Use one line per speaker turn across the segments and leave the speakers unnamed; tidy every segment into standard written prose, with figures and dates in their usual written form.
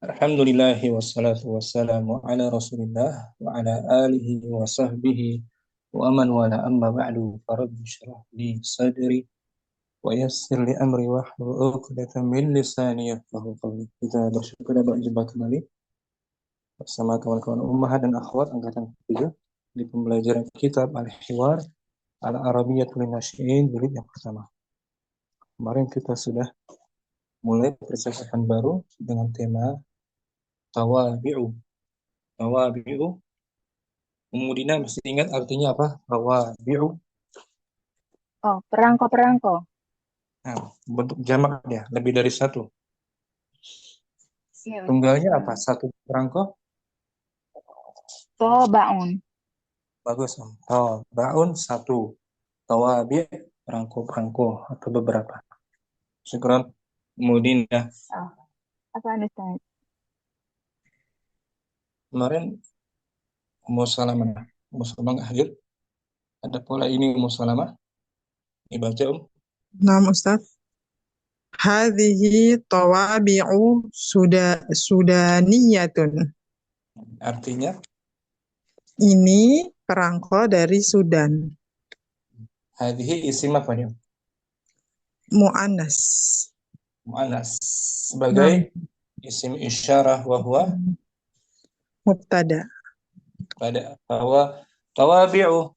Alhamdulillahi wassalatu wassalamu ala rasulillah wa ala alihi wa sahbihi wa man wala amma ba'du farabbi syrah li sadri wa yassir li amri wahlul 'uqdatam min lisani yafqahu qawli. Kita bersyukur dapat berjumpa kembali bersama kawan-kawan ummahat dan akhwat angkatan ke-7 di pembelajaran kitab Al-Hiwar Al-Arabiyyatul Nasyi'in jilid yang pertama. Kemarin kita sudah mulai percakapan baru dengan tema tawabi'u. Tawabi'u. Kemudian mesti ingat artinya apa? Tawabi'u.
Oh, perangko-perangko.
Nah, bentuk jamak dia, lebih dari satu.
Iya, Ustaz.
Tunggalnya apa? Satu perangko?
Tobaun.
Bagus, Om. Tawabi'un satu. Tawabi' perangko-perangko atau beberapa. Syukran. Kemudian ya,
Oh, apa Ustaz?
kemarin Ummu Salamah. Ummu Salamah nggak hadir. Ada pola ini Ummu Salamah. Dibaca, Om.
Naam Ustaz. Hadhihi tawabi'u sudaniyatun.
Artinya,
Ini perangko dari Sudan.
hadhihi isim apa dia?
Mu'annas.
Mu'annas.
Naam.
Sebagai isim isyarah wa huwa
Mubtada.
pada bahwa tawabi'u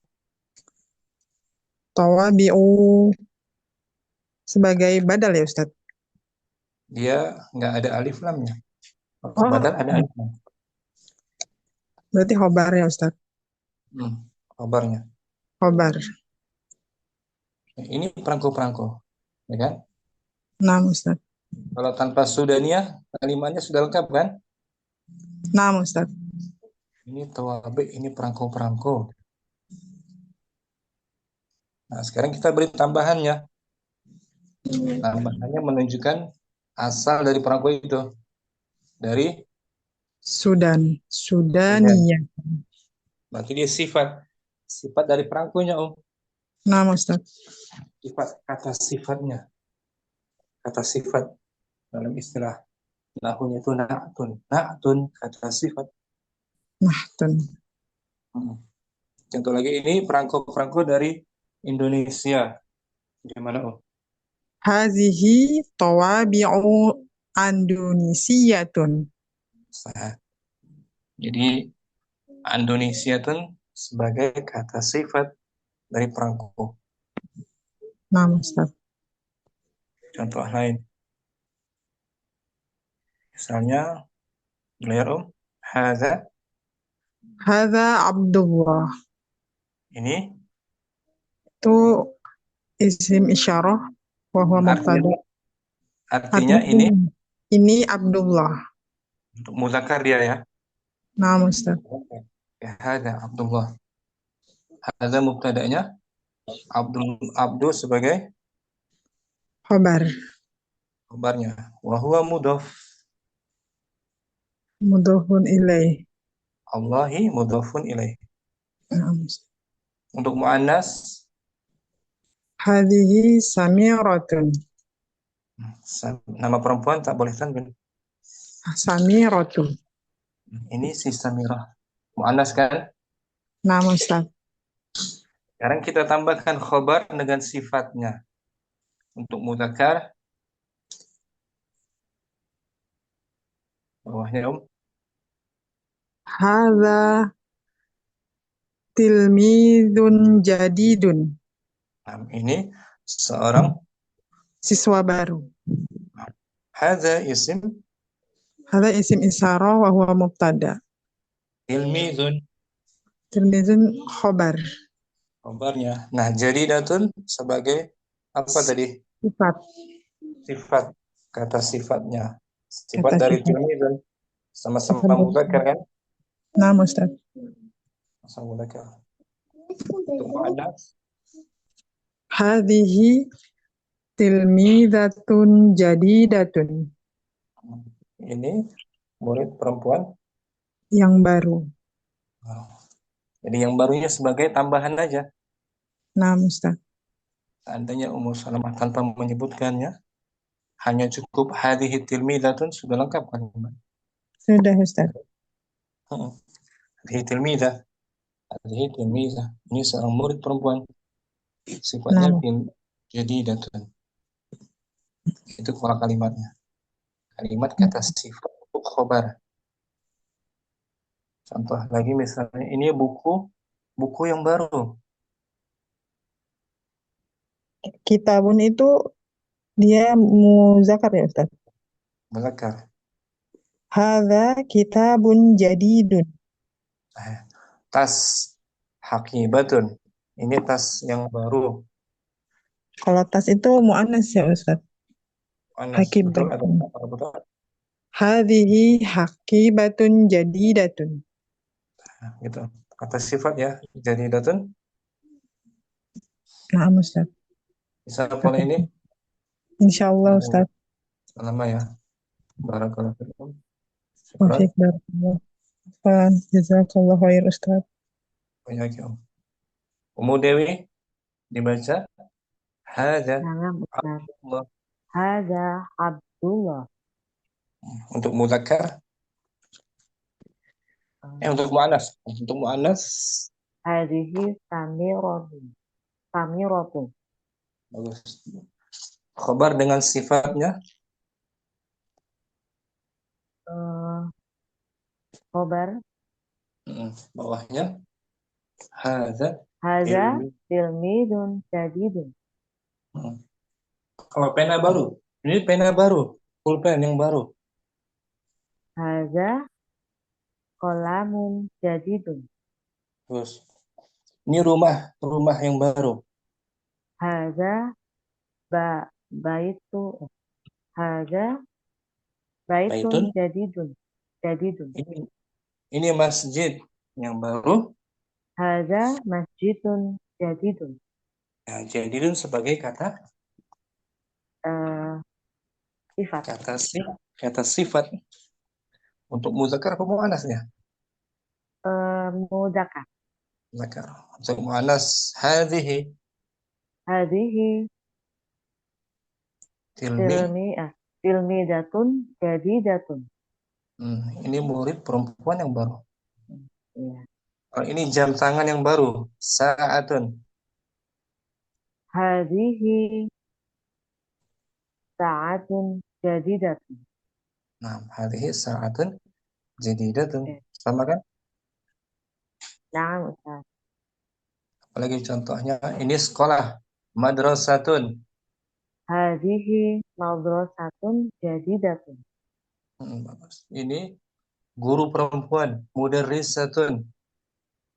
Tawabi'u sebagai badal ya Ustaz.
dia nggak ada alif lamnya.
Oh,
Badal ada alif lam.
berarti khobar ya Ustaz.
Kabarnya.
Khobar.
Ini perangko-perangko, ya kan?
Naam Ustaz.
Kalau tanpa sudania, kalimatnya sudah lengkap kan?
Naam Ustaz.
Ini tawabi, ini perangko-perangko. Nah, sekarang kita beri tambahannya. Tambahannya menunjukkan asal dari perangko itu. Dari
Sudan. Sudaniyah.
berarti dia sifat. Sifat dari perangkonya, Om.
Naam Ustaz.
Sifat, kata sifatnya. Kata sifat dalam istilah nahunya itu na'tun. Na'tun, kata sifat.
Nahtun.
Contoh lagi, ini perangko-perangko dari Indonesia. Gimana, Om?
Hazihi tawabi'u andonisiyatun.
Nah, jadi Indonesia itu sebagai kata sifat dari perangko.
Naam Ustaz.
Contoh lain, misalnya, layar Om, Hadza,
Hadza Abdullah.
ini
Itu isim isyarah wa huwa mubtada.
artinya ini
Ini Abdullah.
untuk muzakkar dia ya.
Naam Ustaz.
Ya, Hadza Abdullah. Hadza mubtada'nya, Abdu sebagai
Khobar.
kabarnya. Wa huwa mudhaf.
Mudhafun ilaih.
Allahi mudhafun ilaih.
Naam Ustaz.
Untuk muannas,
Hadhihi samiratun.
nama perempuan tak boleh tanwin.
Samiratun.
Ini si Samirah. Muannas kan?
Naam Ustaz.
Sekarang kita tambahkan khobar dengan sifatnya. Untuk mudzakkar, bawahnya Om.
Hadza tilmidun jadidun.
Nah, ini seorang
Siswa baru.
hadza isim
Hadza isim isyarah wa huwa mubtada.
tilmizun,
Tilmidun khobar.
kabarnya. Nah, jadidatun sebagai apa tadi?
Sifat.
Sifat, kata sifatnya. Sifat
Kata
dari
sifat.
tilmizun. Sama-sama mudzakkar kan?
Naam Ustaz.
Sama mudzakkar. Untuk muannas,
Hadhihi tilmidatun jadidatun.
ini murid perempuan.
Yang baru.
Jadi yang barunya sebagai tambahan aja.
Naam Ustaz.
Seandainya Ummu Salamah tanpa menyebutkannya, hanya cukup hadhihi tilmidatun sudah lengkap kan?
Sudah Ustaz.
Hadhihi tilmidah. Hadhihi tilmidah. Ini seorang murid perempuan. Sifatnya
Nah,
jadidatun. Itu pola kalimatnya. Kalimat kata sifat untuk khobar. Contoh lagi misalnya ini buku yang baru.
kitabun itu dia muzakkar ya Ustaz.
Muzakkar.
Hadza kitabun jadidun.
Tas hakibatun. Ini tas yang baru.
Kalau tas itu muannas ya Ustaz.
Anas betul atau
Hakibatun.
betul?
Hadhihi hakibatun jadidatun.
Nah, gitu. Kata sifat ya. Jadi datun
Nah, Ustaz.
bisa pola ini.
Insyaallah Ustaz.
Lama ya. Barakallahu fikum. Syukran.
Wafiq barakallah. Jazakallah khair Ustaz.
Waalaikumsalam. Umu Dewi dibaca hadza
Naam Ustaz.
Abdullah.
Hadza Abdullah.
Untuk muzakkar untuk muannas. Untuk muannas
Hadhihi Samiratun. Samiratun.
bagus. Khabar dengan sifatnya
Khobar.
Bawahnya hadza
Hadza
ilmi.
tilmidun jadidun.
Kalau pena baru, ini pena baru, pulpen yang baru.
Hadza qalamun jadidun.
Terus ini rumah yang baru.
Hadza baitu. Hadza baitun
Baitun.
jadidun. Jadidun.
Ini masjid yang baru.
Hadza masjidun jadidun.
Nah, jadidun sebagai kata
Sifat.
kata sifat untuk muzakkar apa muannasnya?
Muzakkar.
Muzakkar. Untuk muannas hadhihi
Hadhihi
tilmi.
tilmidatun jadidatun.
Ini murid perempuan yang baru.
Ya.
Kalau ini jam tangan yang baru, sa'atun.
Hadhihi sa'atun jadidatun.
Nah, hadhihi sa'atun jadidatun.
Eh.
Sama kan?
Nah, Ustaz.
Apalagi contohnya, ini sekolah, madrasatun.
Hadhihi madrasatun jadidatun.
Bagus. Ini guru perempuan, mudarrisatun.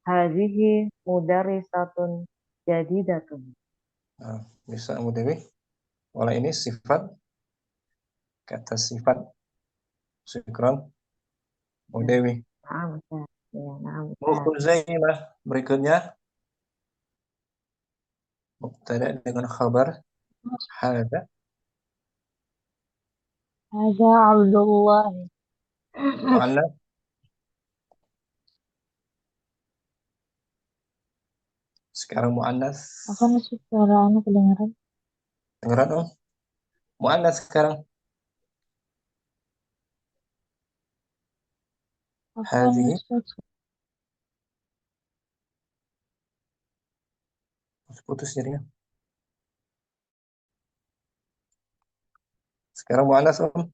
Hadhihi mudarrisatun jadidatun.
Nah, bisa Bu Dewi. Pola ini sifat, kata sifat. Syukran, Bu Dewi.
Nah, Ustaz. Ya, nah,
Bu
Ustaz.
Khuzaimah berikutnya. Mubtada dengan khabar. Hadza.
Hadza Abdullah.
Mu'annas. Sekarang mu'annas.
Apa masih suara anak kedengaran?
Dengeran Om? Mu'annas sekarang.
Apa
Hadhihi.
Ustaz?
Putus jadinya. Sekarang mu'annas Om.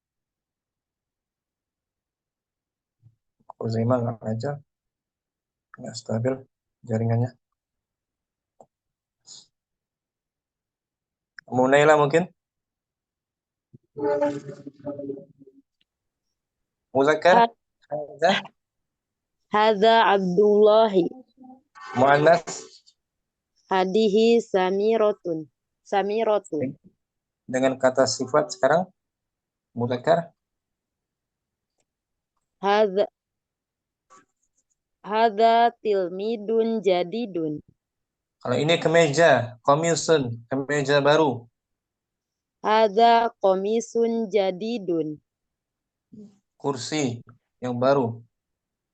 Khuzaimah nggak ngajar. Nggak stabil jaringannya. Munaila mungkin? Muzakkar? Hadza.
Hadza Abdullahi.
Mu'annas.
Hadihi Samiratun. Samiratun.
Dengan kata sifat sekarang muzakkar.
Hadza tilmidun jadidun.
Kalau ini kemeja, komisun, kemeja baru.
Hadza komisun jadidun.
Kursi yang baru.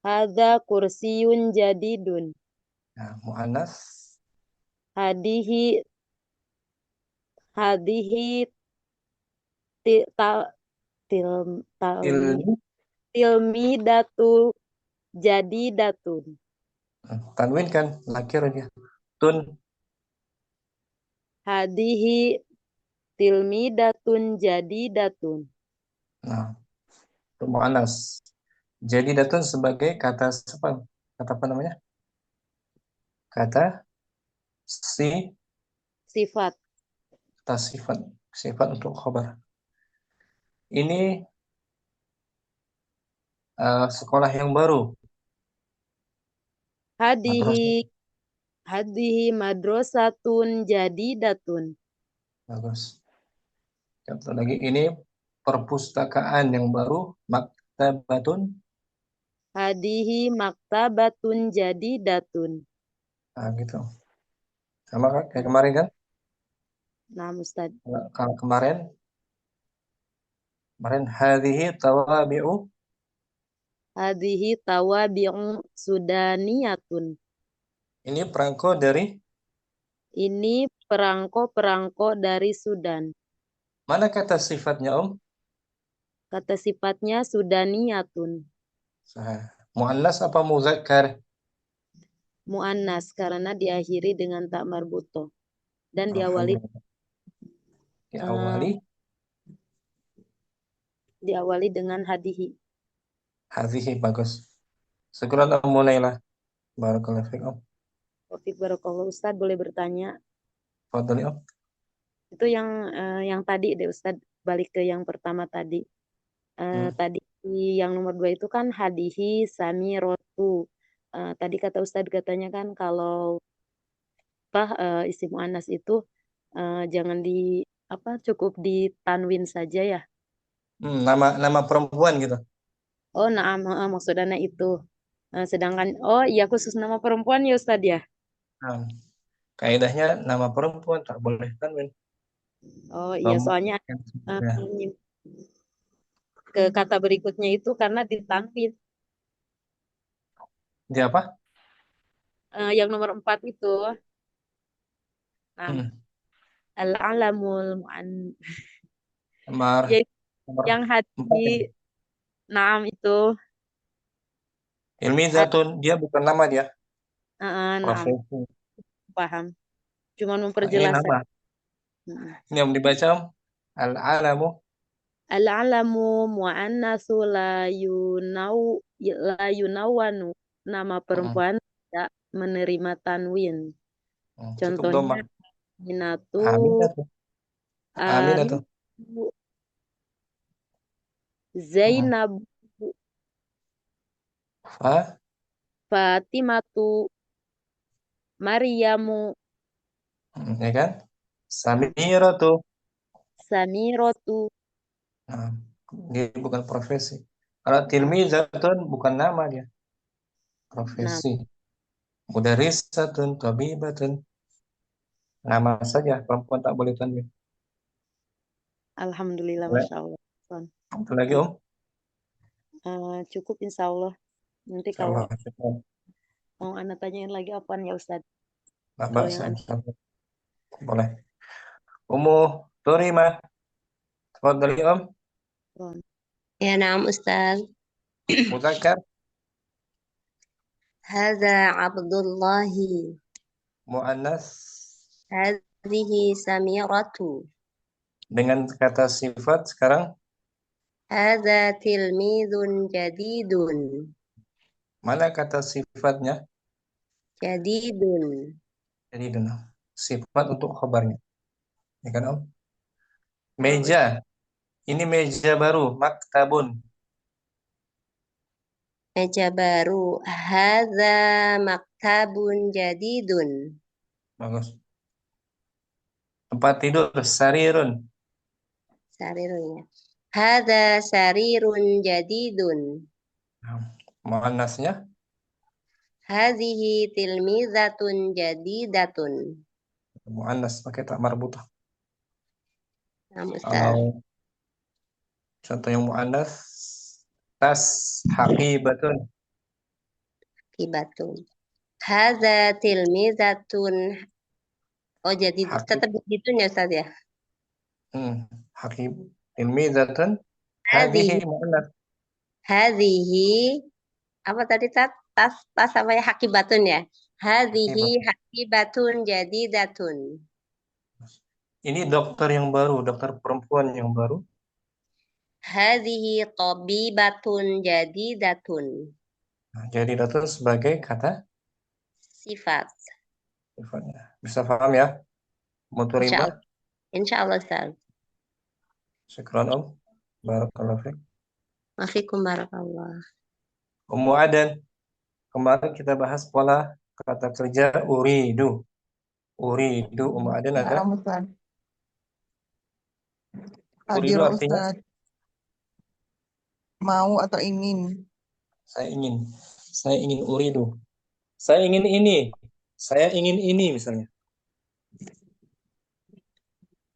Hadza kursiyun jadidun.
Nah, mu'annas.
Hadihi
Ilmi.
tilmidatu jadidatun.
Tanwin kan, nakir aja. Tun,
Hadihi tilmidatun jadidatun.
nah, itu mu'annas. Jadi datun sebagai kata apa? Kata apa namanya? Kata si,
Sifat.
kata sifat. Sifat untuk khobar. Ini sekolah yang baru. Madrasah.
Hadihi madrasatun jadidatun.
Bagus. Contoh lagi, ini perpustakaan yang baru. Maktabatun.
Hadihi maktabatun jadidatun.
Nah, gitu. Sama kan? Kayak kemarin kan?
Nah, Ustaz.
Kalau kemarin hadhihi tawabi'u.
Hadihi tawabi'u sudaniyatun.
Ini perangko dari
Ini perangko-perangko dari Sudan.
mana kata sifatnya, Om?
Kata sifatnya sudaniyatun.
Muannas apa muzakkar?
Mu'annas karena diakhiri dengan tak marbuto. Dan
Alhamdulillah.
eh, diawali dengan hadihi.
Hadhihi bagus. Segera mulailah. Barakallahu fiik, Om.
Wafik barakallah. Ustaz boleh bertanya?
Fadhali, Om.
Itu yang tadi deh Ustaz. Balik ke yang pertama tadi. Tadi yang nomor 2 itu kan hadihi samirotu. Tadi kata Ustadz katanya kan kalau isim muannas itu jangan cukup di tanwin saja ya.
Nama perempuan gitu.
Oh, nah maksudnya itu. Sedangkan iya khusus nama perempuan ya Ustadz ya.
Nah, kaidahnya nama perempuan tak boleh tanwin.
Oh iya soalnya
Ya.
ke kata berikutnya itu karena ditanwin.
Dia apa?
Yang nomor 4 itu. Nah,
Hmm.
al-alamul
Nomor,
ya
nomor
yang
4 ini.
hadi naam itu
Ilmizatun, dia bukan nama dia.
naam
Profesi.
paham. Cuman
Ini
memperjelas
nama.
saja. Mm.
Ini yang dibaca, Om. Al-alamu.
Al-alamu mu'annasu la yunawwanu. Nama perempuan tidak menerima tanwin.
Cukup doma.
Contohnya Aminatu,
Aminatu. Aminatu.
Arifu, Zainab,
Fa.
Fatimatu, Maryamu,
Ya kan? Samiratu.
Samiratu.
Nah, dia bukan profesi. Kalau tilmizatun bukan nama dia,
Nah,
profesi. Mudarisatun, tabibatun, nama saja. Perempuan tak boleh tanwin.
alhamdulillah,
Boleh.
masya Allah.
Satu lagi, Om.
Cukup insya Allah. Nanti kalau
Insyaallah. Cukup.
mau anak tanyain lagi apaan ya Ustadz?
Nah,
Kalau
bahasa
yang
insyaallah. Boleh. Ummu Turima. Tafadhali, Om.
Ya, naam Ustaz.
Muzakkar,
Hadza Abdullahi.
muannas
Hadhihi Samiratu.
dengan kata sifat sekarang
Hadza tilmidun jadidun.
mana kata sifatnya?
Jadidun.
Jadi sifat untuk khabarnya. Ya kan, Om? Meja. Ini meja baru, maktabun.
Meja baru. Hadza maktabun jadidun.
Bagus. Tempat tidur, sarirun.
Sarirun ya. Hadza sarirun jadidun.
Muannasnya
Hadhihi tilmizatun jadidatun.
muannas pakai tak marbutah.
Naam Ustaz.
Kalau contoh yang muannas, tas haqibatun.
Kibatun. Hadza tilmizatun. Oh jadi tetap begitu ya Ustaz ya.
Haqib. Tilmizatun.
Hadhihi
Hadhihi muannas.
Hadhihi apa tadi tas apa ya hakibatun ya? Hadhihi
Akibat.
hakibatun jadidatun.
Ini dokter yang baru, dokter perempuan yang baru.
Hadhihi tabibatun jadidatun.
Nah, jadi dokter sebagai kata
Sifat.
sifatnya. Bisa paham ya? Muturibah.
Insyaallah. Insyaallah Ustaz.
Syukran Om. Barakallahu fiik.
Mafikum barakallah.
Ummu Adan. Kemarin kita bahas pola kata kerja uridu. Uridu Ummu Adan ada.
Naam Ustaz.
Uridu
Hadir
artinya
Ustaz. Mau atau ingin.
saya ingin. Saya ingin uridu. Saya ingin ini. Saya ingin ini misalnya.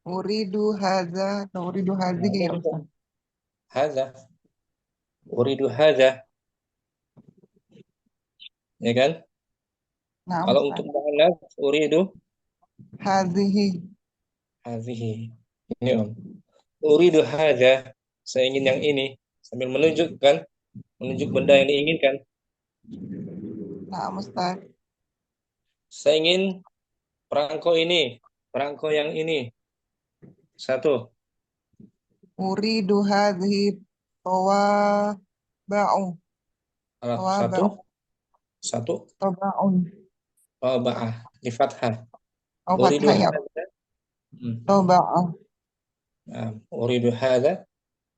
Uridu hadza atau uridu hadhihi ya Ustaz.
Hadza. Uridu hadza. Ya kan?
Naam
Kalau
Ustaz.
untuk muannas uridu
Hadhihi.
hadhihi. Ini Om. Uridu hadza. Saya ingin yang ini sambil menunjuk benda yang diinginkan.
Naam Ustaz.
Saya ingin perangko ini, perangko yang ini. Satu.
Uridu hadhihi tawaba'u.
Satu. Satu.
Taba'un.
Taba'ah di fathah.
Oh
Uridu
fathah ya.
hadza.
Taba'u.
Uridu hadza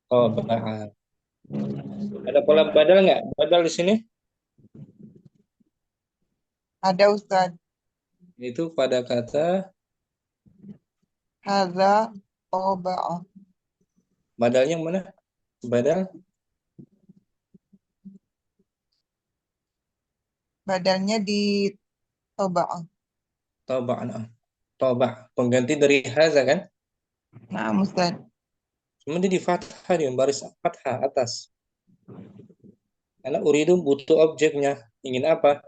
taba'ah. Ada pola badal nggak? Badal di sini
Ada Ustaz.
itu pada kata
Hadza taba'u.
badalnya mana? Badal
Badalnya di taba'u.
taba'an. Taba' pengganti dari hadza kan?
Naam Ustaz.
Cuma dia di fathah, di baris fathah atas. Karena uridu butuh objeknya. Ingin apa?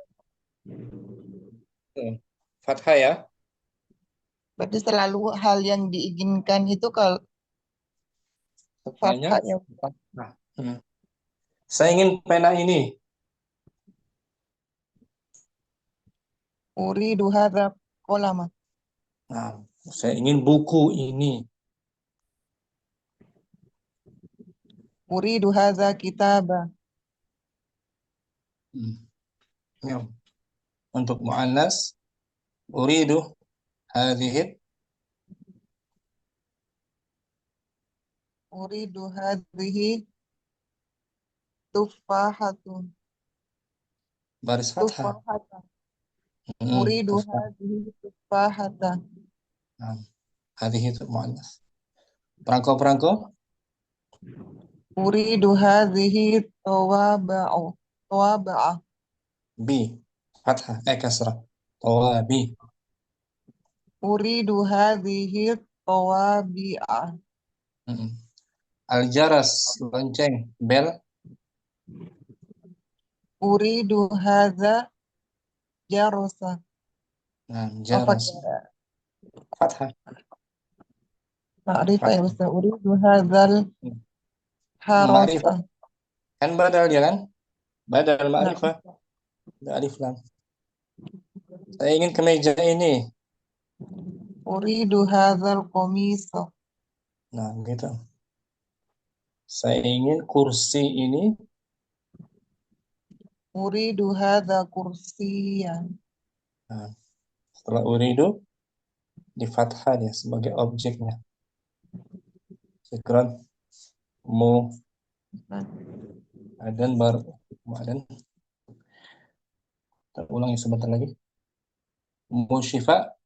Fathah ya.
Berarti selalu hal yang diinginkan itu kalau
Fathahnya.
fathah ya Ustaz.
Saya ingin pena ini.
Uridu hadza qalama.
Nah, saya ingin buku ini.
Uridu hadza kitaba.
Ya. Untuk muannas uridu hadhihi
Uridu hadhihi tufahatun.
baris fathah.
Tufahatan. Uridu
Tufah.
hadhihi tufahatan.
Nah, hadhihi itu muannas. Perangko-perangko
Uridu hadhihi tawaba'u. Tawaba'ah.
bi fathah kasrah. Tawabi.
Uridu hadhihi tawabi'ah.
Al-jaras lonceng bel.
Uridu hadza jarosa.
Nah, jaras fathah.
Ma'rifah ya Ustaz. Uridu hadzal harasa.
Kan badal dia kan? Badal ma'rifah. Ada alif lam. Saya ingin kemeja ini.
Uridu hadzal qamisa.
Nah, gitu. Saya ingin kursi ini.
Uridu hadza kursiyan.
Nah, setelah uridu di fathah dia sebagai objeknya. Syukran. Mu adan bar adan. Kita ulangi sebentar lagi. Mu syifa.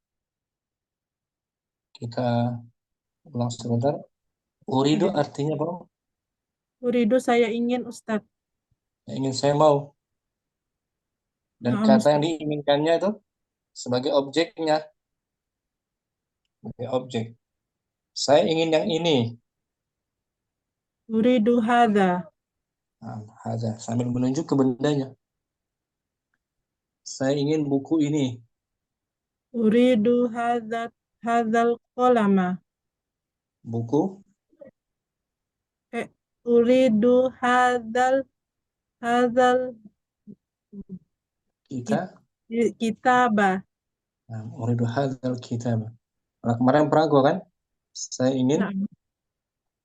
Kita ulang sebentar. Uridu artinya apa?
Uridu saya ingin Ustadz.
Yang ingin saya mau. Dan
Naam,
kata yang
Ustadz.
diinginkannya itu sebagai objeknya. Sebagai objek. Saya ingin yang ini.
Uridu hadza.
Nah, hadza. Sambil menunjuk ke bendanya. Saya ingin buku ini.
Uridu hadzal qalama.
Buku.
Uridu hadzal hadzal
Kita.
kitabah.
Nah, uridu hadzal kitab. Nah, kemarin perangko kan? Saya ingin
Nah,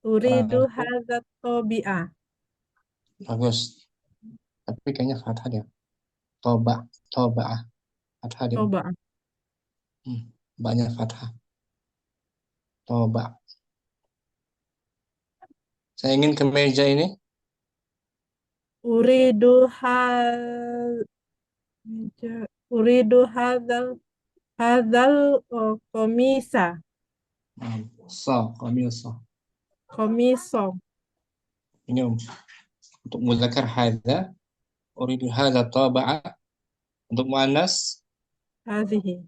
uridu
perangko.
hadzal tobi'ah.
Bagus. Tapi kayaknya fathah dia. Toba. Toba. Fathah dia.
Coba.
Banyak fathah. Toba. Saya ingin ke meja ini.
Uridu hal uridu hadzal komisa.
Kamil so.
Komiso.
Ini untuk muzakkar hadza. Uridu hadza taba'a. Untuk muannas,
Hadhihi.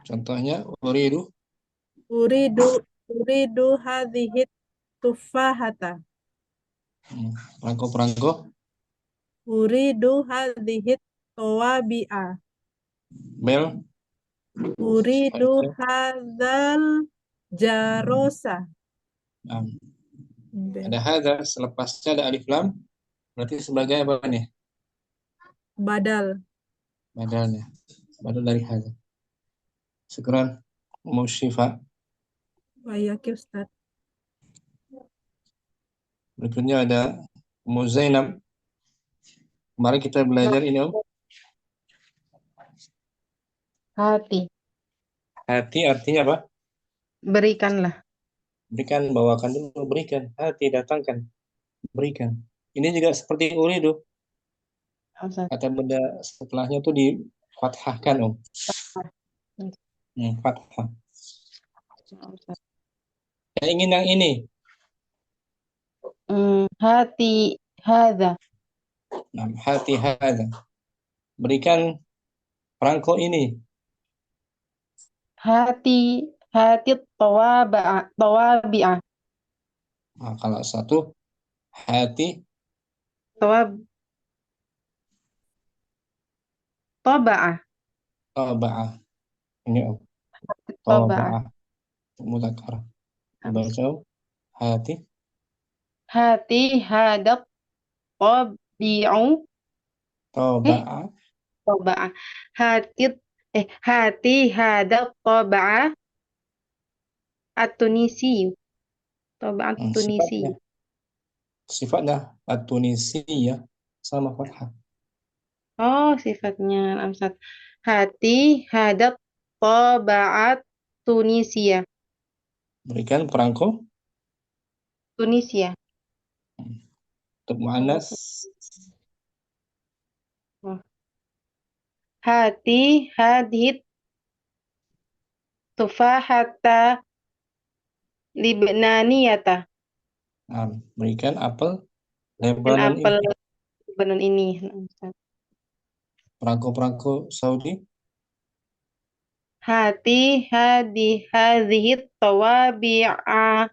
contohnya uridu.
Uridu hadhihi tufahata.
Perangko-perangko.
Uridu hadhihi tawabi'a.
Bel.
Uridu hadzal jarosa.
Nah, ada hadza, selepasnya ada alif lam. Berarti sebagai apa nih?
Badal.
Badalnya. Badal dari hadza. Syukran. Ummu Syifa.
Wayaki Ustaz.
Berikutnya ada Ummu Zainab. Mari kita belajar ini, Om.
Hati,
Hati artinya apa?
berikanlah.
Berikan, bawakan dulu, berikan. Hati, datangkan, berikan. Ini juga seperti uridu.
Ustaz.
Kata benda setelahnya tuh difathahkan, Om. Fathah.
Ustaz.
Saya ingin yang ini.
Hati hadza.
Nah, hati hadza. Berikan perangko ini.
Hati tawabi'ah.
Nah, kalau satu hati
Taba'ah.
taba'ah. Ini, Om.
Taba'ah.
Taba'ah. Mudzakkar. Dibaca, Om. Hati
Hadat tabi'u.
taba'ah.
Taba'ah. Hati hadat taba'ah at-Tunisi. Taba'ah Tunisi.
Sifatnya at-Tunisiyah sama fathah.
Oh, sifatnya Ustaz. Hati hadat taba'at Tunisia.
Berikan perangko
Tunisia.
untuk muannas.
Hati hadhit tufahata libnaniyata.
Nah, berikan apel
Dan
Lebanon
apel
ini.
Lebanon ini.
Perangko-perangko Saudi.
Hati hadhit tawabi'a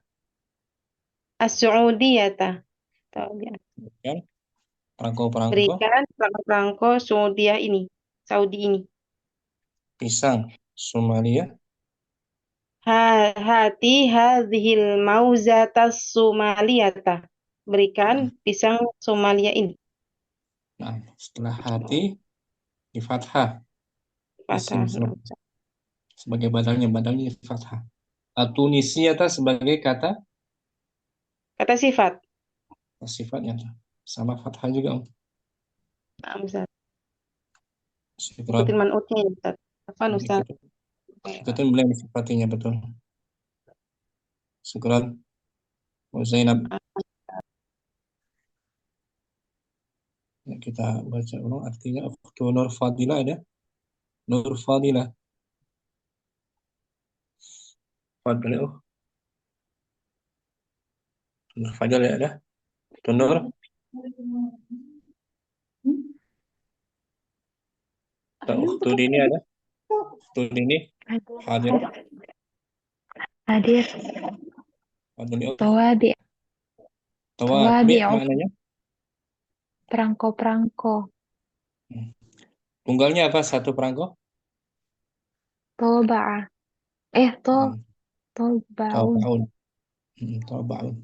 as-Suudiyata.
Berikan perangko-perangko
Berikan perangko Saudi ini.
pisang Somalia.
Hati hadhil mauzatas Somaliyata. Berikan pisang Somalia ini.
Nah, setelah hati di fathah. Isim sebagai badalnya di fathah. At-Tunisiyata sebagai kata
sifat.
sifatnya sama fathah juga, Om.
Ustaz.
Syukran.
Ikutin man'utnya ya, Ustaz. Apa Ustaz?
Ikutin beliau sifatinya, betul. Syukran. Ummu Zainab. Ya, kita baca ulang artinya. Ukhtu Nur Fadilah ada? Nur Fadilah. Fadilah. Nur Fadilah ada? Ukhtu Nur. Ukhtu Dini ada? Ukhtu Dini. Hadir.
Hadir.
Fadilah.
Tawabi.
Tawabi maknanya?
Perangko-perangko.
Tunggalnya apa? Satu perangko?
Toba'ah. Toba'un.
Taba'un.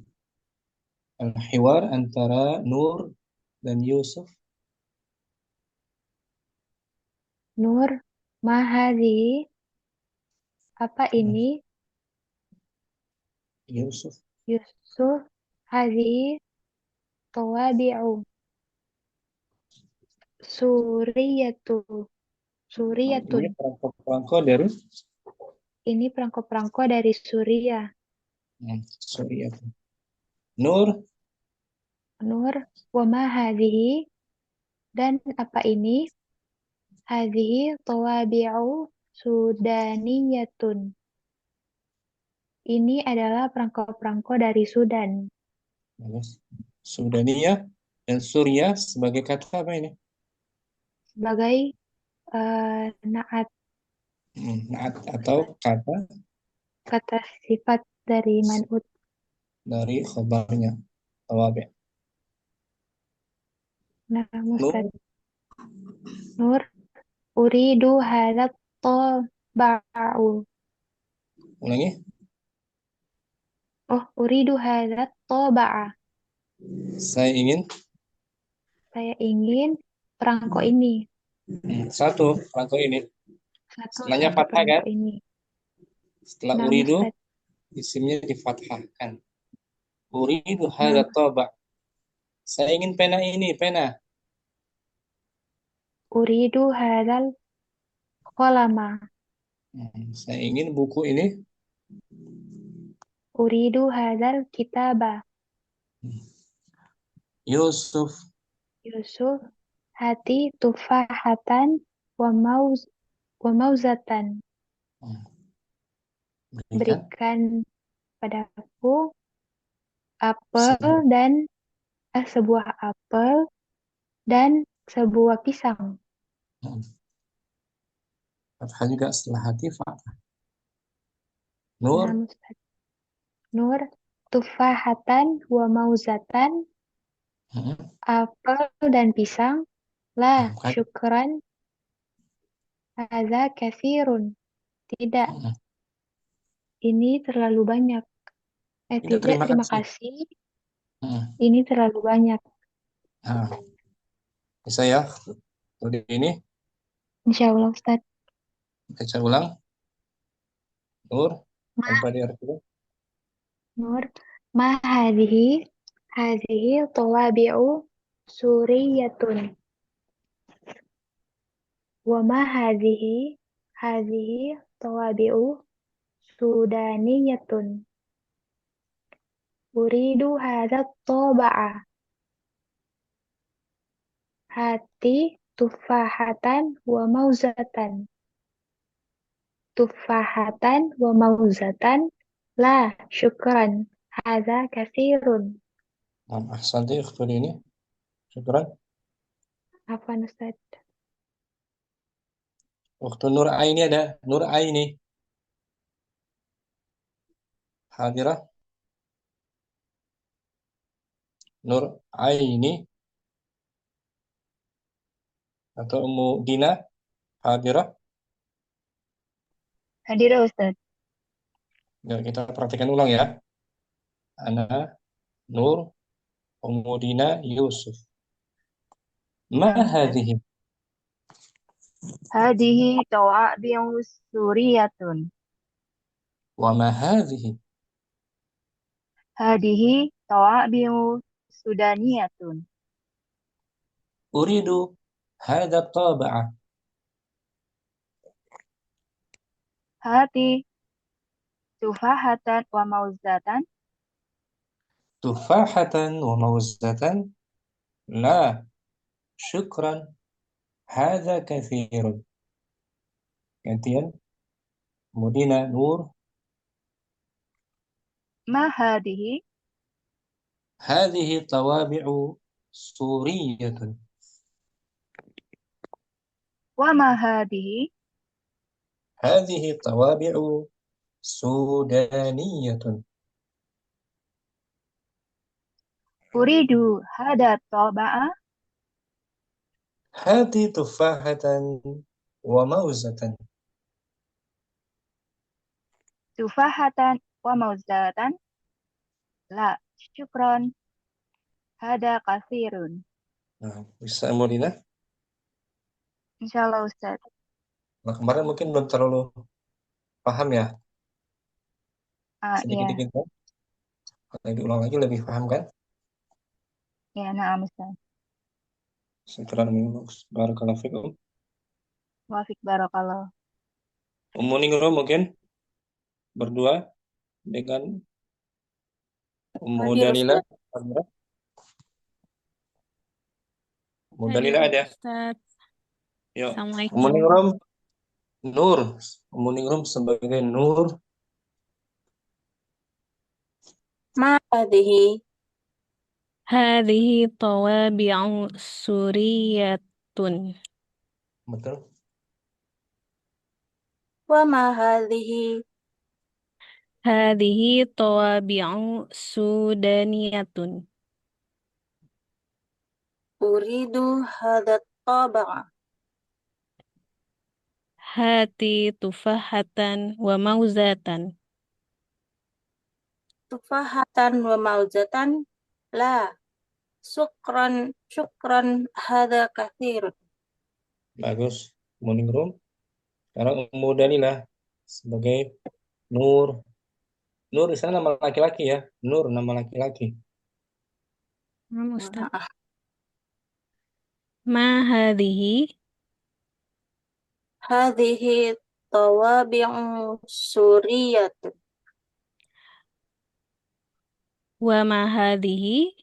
Al-hiwar antara Nur dan Yusuf.
Nur, ma hadhihi? Apa ini?
Yusuf.
Yusuf, hadhihi tawabi'u. Suriyatu.
Ini
Suriyatun.
perangko-perangko dari
Ini perangko-perangko dari Suria.
Suriah. Nur,
Nur, wa ma hadhihi? Dan apa ini? Hadhihi tawabi'u sudaniyatun. Ini adalah perangko-perangko dari Sudan.
Sudaniyah dan Suriah sebagai kata apa ini?
Sebagai naat,
Naat atau
kata sifat dari man'ut.
dari khabarnya. Tawabi.
Nah,
Nur,
Ustaz. Nur, uridu hadat taba'u.
ulangi.
Oh, uridu hadat taba'a.
Saya ingin
Saya ingin perangko ini.
satu perangko ini. Setelahnya
Satu
fathah kan?
perangko ini.
Setelah
Nah,
uridu,
Ustaz.
isimnya difathahkan. Uridu
Nah,
hadat taba. Saya ingin pena ini, pena.
uridu hadal qalama.
Saya ingin buku ini.
Uridu hadal kitaba.
Yusuf,
Yusuf, hati tufahatan wa mauzatan.
berikan
Berikan padaku apel
sebuah
dan sebuah apel dan sebuah pisang.
fathah juga setelah hati fathah.
Nah,
Nur,
Ustaz. Nur, tufahatan wa mauzatan, apel dan pisang. La, syukran, hadza katsirun. Tidak, ini terlalu banyak.
tidak
Tidak, terima
kasih.
kasih. Ini terlalu banyak.
Nah, bisa ya. Jadi ini
Insya Allah, Ustaz.
baca ulang. Nur, tanpa diartikan.
Nur, ma hadhihi tawabi'u suriyatun. Wa ma hadhihi tawabi'u sudaniyatun. Uridu hadha taba'a. Hati tufahatan wa mauzatan. Tufahatan wa mauzatan. La, syukran. Hadza katsirun.
Ahsanti ikhwan ini. Syukran.
Afwan, Ustaz.
Waktu Nur Aini ada. Nur Aini. Hadirah. Nur Aini. Atau Ummu Dina. Hadirah.
Hadir, Ustaz.
Ya, kita praktikkan ulang ya. Ana, Nur, Ummu Dina, Yusuf. Ma hadhihi.
Hadihi tawabi'u suriyatun.
Wa ma hadhihi.
Hadihi tawabi'u sudaniyatun.
Uridu hadha taba'a.
Hati tufahatan wa mauzatan.
Tufahatan wa mauzatan. La, syukran. Hadha kathirun. Gantian. Mudina, Nur.
Ma hadihi
هذه طوابع سورية.
wa ma hadihi
هذه طوابع سودانية.
uridu hada taba'a.
هذه تفاحة وموزة.
Tufahatan wa mauzatan. La, syukron. Hada katsirun.
Nah, bisa Molina?
Insya Allah Ustaz.
Nah, kemarin mungkin belum terlalu paham ya,
Iya.
sedikit-sedikit kan? Kalau diulang lagi lebih paham kan?
Ya, na'am Ustaz.
Syukran barakallahu fikum.
Wafik barakallah.
Ummu Ningrum mungkin berdua dengan Ummu
Hadir
Dalila.
Ustaz.
Ummu Dalila ada.
Ustaz.
Yuk, Ummu
Assalamualaikum.
Ningrum Nur. Ummu Ningrum sebagai Nur.
Ma hadhihi.
Hadhihi tawabi'u suriyatun.
Betul.
Wa ma hadhihi.
Hadhihi tawabi'u sudaniyatun.
Uridu hadat taba'a.
Hati tufahatan wa mauzatan.
Tufahatan wa mauzatan. La. Syukran hada kathir.
Bagus. Ummu Ningrum. Sekarang Ummu Dalila sebagai Nur. Nur di sana nama laki-laki ya. Nur nama laki-laki.
Ustaz. Ma hadhihi
Hadhihi tawabi'u suriyatun.
wa ma hadhihi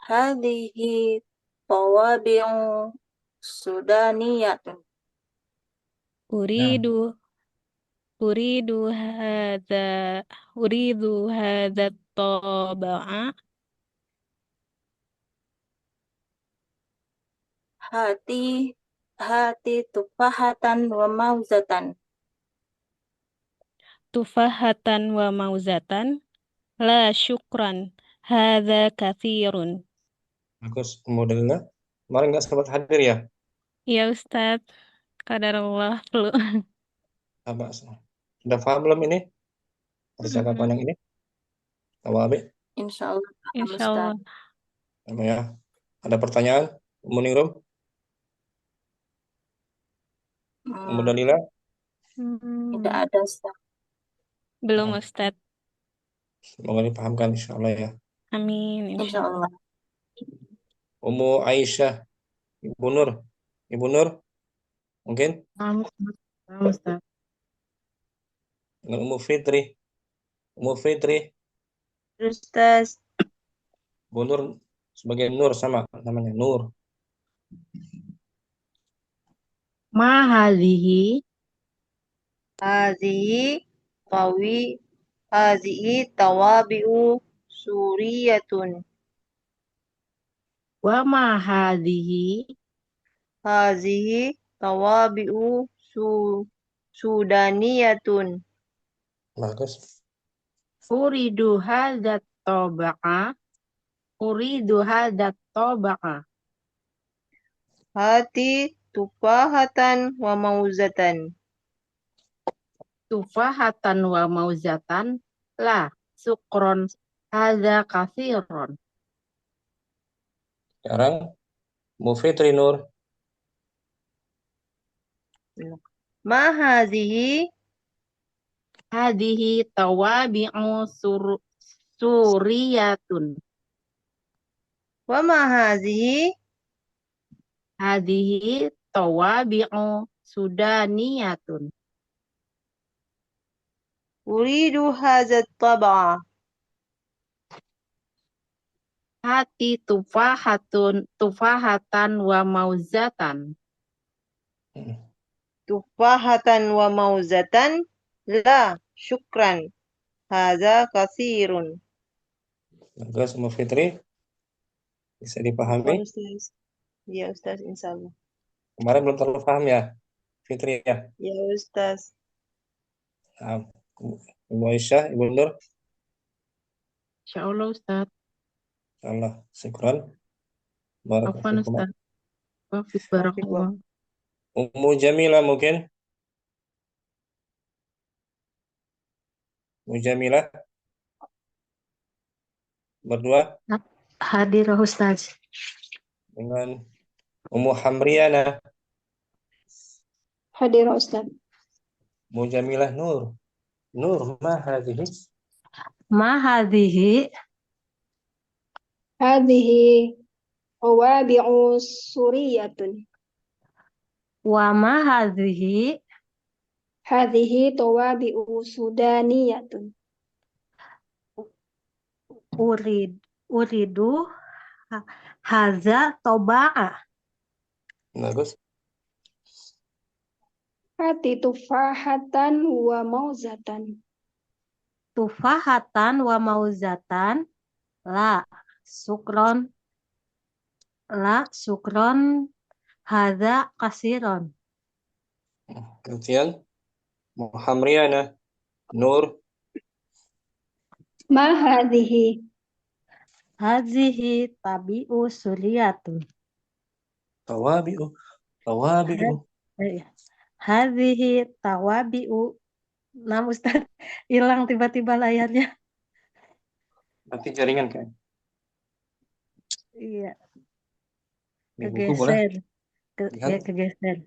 Hadhihi tawabi'u sudaniyatun.
uridu uridu hadha uridu hadha taba'a
Hati tufahatan wa mauzatan.
tufahatan wa mauzatan. La syukran. Hadza kathirun.
Bagus. Ummu Dalila. Kemarin nggak sempat hadir ya?
Ya Ustaz. Qadarullah flu.
Apa? Sudah paham belum ini? Percakapan yang ini? Tawabi?
Insyaallah paham,
Insyaallah.
Ustaz.
Apa ya? Ada pertanyaan? Ummu Ningrum? Ummu Dalila?
Tidak ada, Ustaz.
Belum Ustaz.
Semoga dipahamkan insyaallah ya.
Amin insyaallah.
Insyaallah.
Ummu Aisyah, Ibu Nur. Ibu Nur, mungkin?
Ustaz.
Dengan Ummu Fitri. Ummu Fitri,
Ustaz.
Bu Nur sebagai Nur sama namanya Nur.
Ma hadhihi. Hadhihi tawabi'u suriyatun. Wa ma hadhihi. Hadhihi tawabi'u sudaniyatun.
Bagus.
Uridu hadat taba'a. Uridu hadat taba'a. Hati tufahatan wa mauzatan. Tufahatan wa mauzatan. La. Syukron. Hadza katsiron.
Sekarang Ummu Fitri Nur.
Ma hadhihi. Hadhihi tawabi'u suriyatun. Wa ma hadhihi. Hadhihi tawabi'u sudaniyatun. Uridu hadzal tab'a. Hati tufahatan wa mauzatan. Tufahatan wa mauzatan. La syukran. Hadza katsirun.
Bagus Ummu Fitri. Bisa dipahami?
Ustaz. Ya Ustaz, insyaallah.
Kemarin belum terlalu paham ya, Fitri ya.
Ya Ustaz.
Nah, Ibu Aisyah, Ibu Nur.
Insyaallah Ustaz.
Insyaallah. Syukran.
Afwan Ustaz. Wafik barakallah.
Ummu Jamila mungkin? Ummu Jamila? Berdua?
Hadir Ustaz.
Dengan Ummu Hamriana,
Hadir Ustaz.
Mujamilah Nur. Nur, ma hadhihi?
Ma hadhihi
Hadhihi tawabi'u suriyatun.
wa ma hadhihi
Hadhihi tawabi'u sudaniyatun.
uridu haza toba'a.
Bagus.
Hati tufahatan wa mauzatan.
Tufahatan wa mauzatan la sukron haza kasiron.
Kemudian Muhamriana, Nur,
Ma hadhihi.
Hazihi tabi'u suriyatun.
Tawabi'u, Tawabi'u.
Hazihi tawabi'u. Nah, Ustaz, hilang tiba-tiba layarnya.
Nanti jaringan kan?
Iya,
Di buku boleh?
kegeser. Kegeser.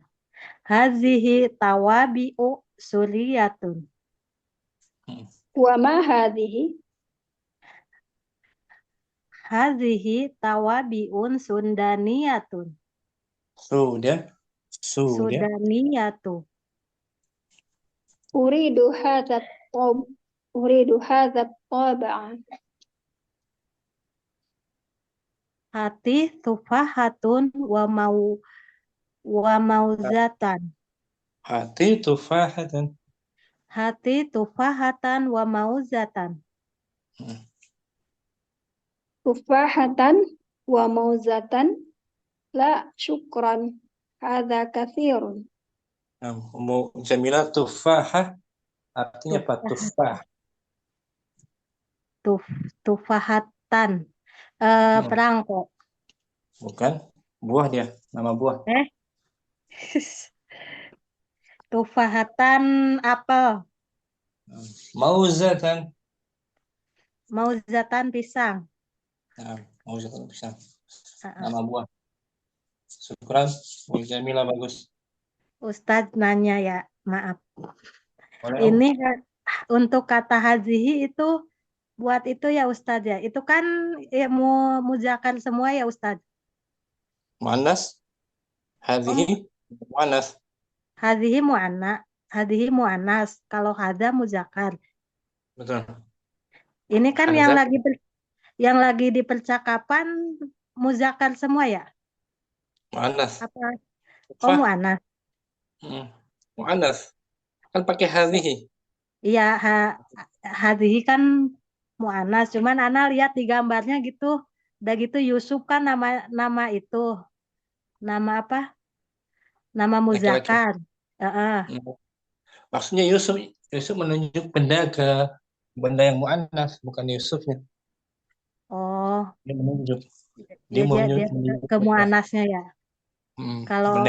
Hazihi tawabi'u suriyatun.
Wa ma hadhihi.
Hazihi tawabi'un sundaniyatun.
Sudah.
Sudaniyatu.
Uridu hadha taba'a.
Hati tufahatun wa mauzatan.
Hati tufahatan.
Hati tufahatan wa mauzatan.
Tufahatan wa mauzatan. La syukran. Hadha kathirun.
Ummu Jamilah tufahah artinya apa? Tufah.
Tufahatan. Perangko.
Bukan. Buah dia. Nama buah.
Tufahatan apel.
Mauzatan.
Mauzatan pisang.
Mauzatan pisang. Nama buah. Syukran. Ummu Jamilah bagus.
Ustadz nanya ya, maaf.
Boleh,
Ini untuk kata hazihi itu buat itu ya Ustadz ya. Itu kan ya, muzakan semua ya Ustadz.
Muannas. Hadhihi muannas.
Hadhihi muannas. Kalau hadza muzakkar.
Betul.
Ini kan
Hadza.
yang lagi di percakapan muzakkar semua ya?
Muannas.
Apa? Oh, muannas.
Muannas. Kan pakai hadhihi.
Iya, hadhihi kan muannas. Cuman Ana lihat di gambarnya gitu. Udah gitu Yusuf kan nama itu. Nama apa? Nama muzakkar.
Maksudnya Yusuf menunjuk benda ke benda yang muannas, bukan Yusufnya.
Oh.
Dia menunjuk.
Dia ke muannasnya ya. Kalau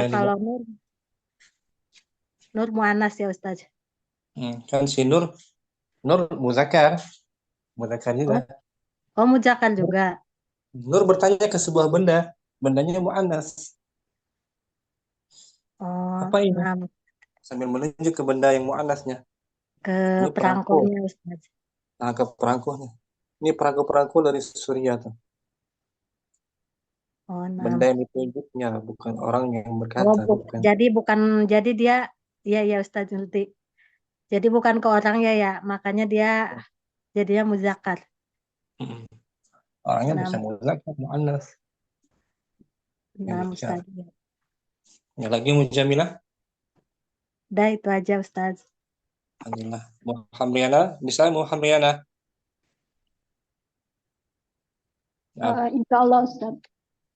Nur muannas ya Ustaz.
Kan si Nur muzakkar juga.
Oh, muzakkar juga.
Nur bertanya ke sebuah benda, bendanya muannas.
Oh,
apa ini? Sambil menunjuk ke benda yang muannasnya.
Ke perangkonya Ustaz.
Nah, ke perangkonya. Ini perangko dari Suriah tuh.
Oh,
benda yang ditunjuknya, bukan orang yang berkata.
Bukan. Jadi dia, ya Ustaz nanti. Jadi bukan ke orangnya ya, makanya dia jadinya muzakkar.
Orangnya bisa muzakkar, muannas.
Nah, Ustaz.
Ya lagi Mujamilah?
Udah itu aja Ustaz.
Alhamdulillah. Muhamriana, bisa Muhamriana?
Insya Allah Ustaz.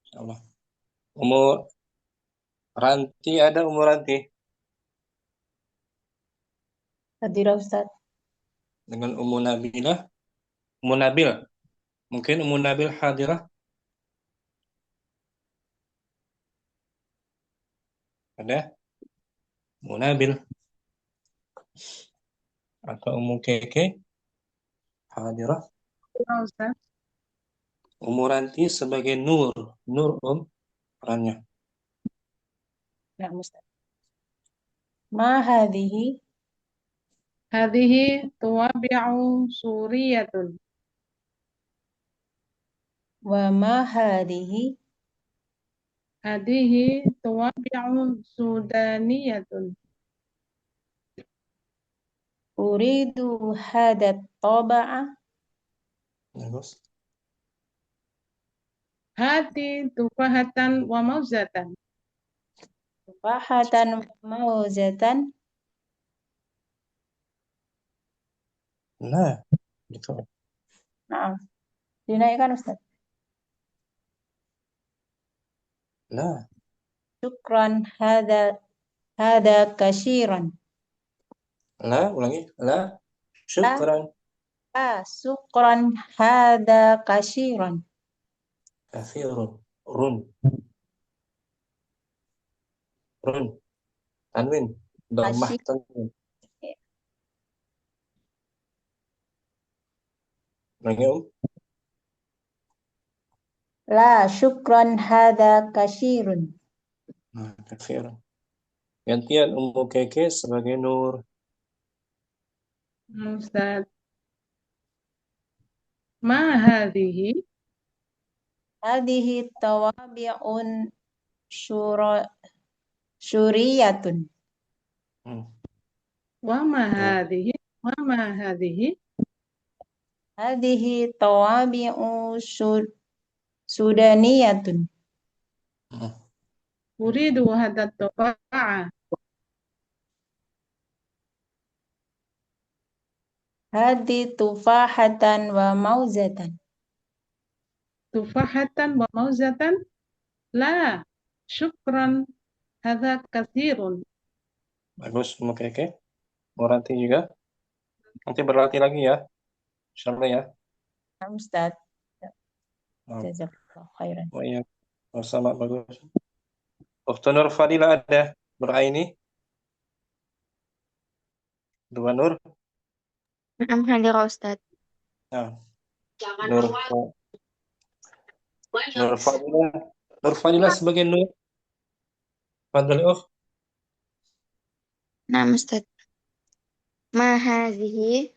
Insya Allah. Umur Ranti ada Umur Ranti?
Hadir Ustaz.
Dengan Ummu Nabilah? Ummu Nabil? Mungkin Ummu Nabil hadirah? Ada? Ummu Nabil? Atau Ummu Keke? Hadirah?
Ustaz.
Umuranti sebagai nur. Nur perannya.
Nah, Ustaz. Ma hadhihi
Hadhihi tuwabi'u suriyatun.
wa ma hadhihi
Hadhihi tuwabi'u sudaniyatun.
uridu hada taba'a
Bagus.
Hati tufahatan wa mauzatan.
tufahatan mauzatan.
Nah, gitu.
Nah, dinaikkan Ustaz.
Nah,
Syukran hada kashiran.
la, ulangi. La, syukran.
Syukran hada kashiran.
Kathirun. Run. Run. Tanwin. Dhammah
Kasih.
tanwin. Ulangi,
La syukran hada kashirun.
Nah, kathirun. Gantian Ummu Keke sebagai nur.
Ustaz. Ma hadhihi
Hadhihi tawabi'un syuriyatun.
wa ma hadhihi wa ma hadhihi
Hadhihi tawabi'u sudaniyatun.
uridu hada taba'a.
Hadi tufahatan wa mauzatan.
Tufahatan wa mauzatan. La syukran hadha kathirun.
Bagus, Ummu Keke. Muranti juga. Nanti berlatih lagi ya. Insyaallah ya.
Ustaz.
Oh.
Jazakallahu khairan.
Oh iya. Sama bagus. Waktu Nur Fadila ada. Nur Aini. Dua Nur.
Hadir Ustaz.
Nah. Nur Fadila. Nur Fadila sebagai Nur. Fadli
Nah, Ustaz. Ma hadhihi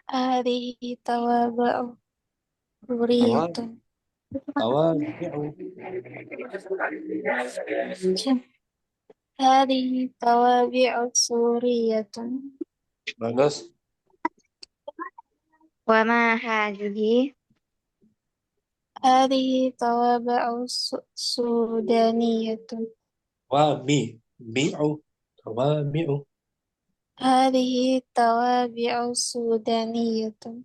hadhihi tawabu'u suriyatun.
Tawabi'u.
Hadhihi tawabi'u suriyatun.
Bagus.
Wa ma hadhihi hadhihi tawabu'u sudaniyatun.
Bi'u. Tawabi'u.
Hadhihi tawabi'u sudaniyatun.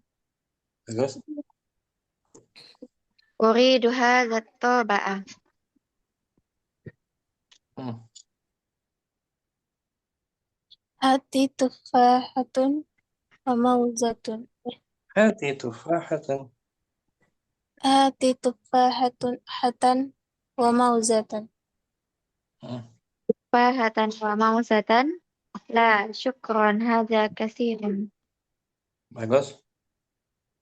Bagus.
Uridu hadha taba'a. Hati tufahatun wa mauzatun.
Hati tufahatan.
Hati tufahatun hatan wa mauzatan. Tufahatan wa mauzatan. La syukran hadha katsirun.
Bagus.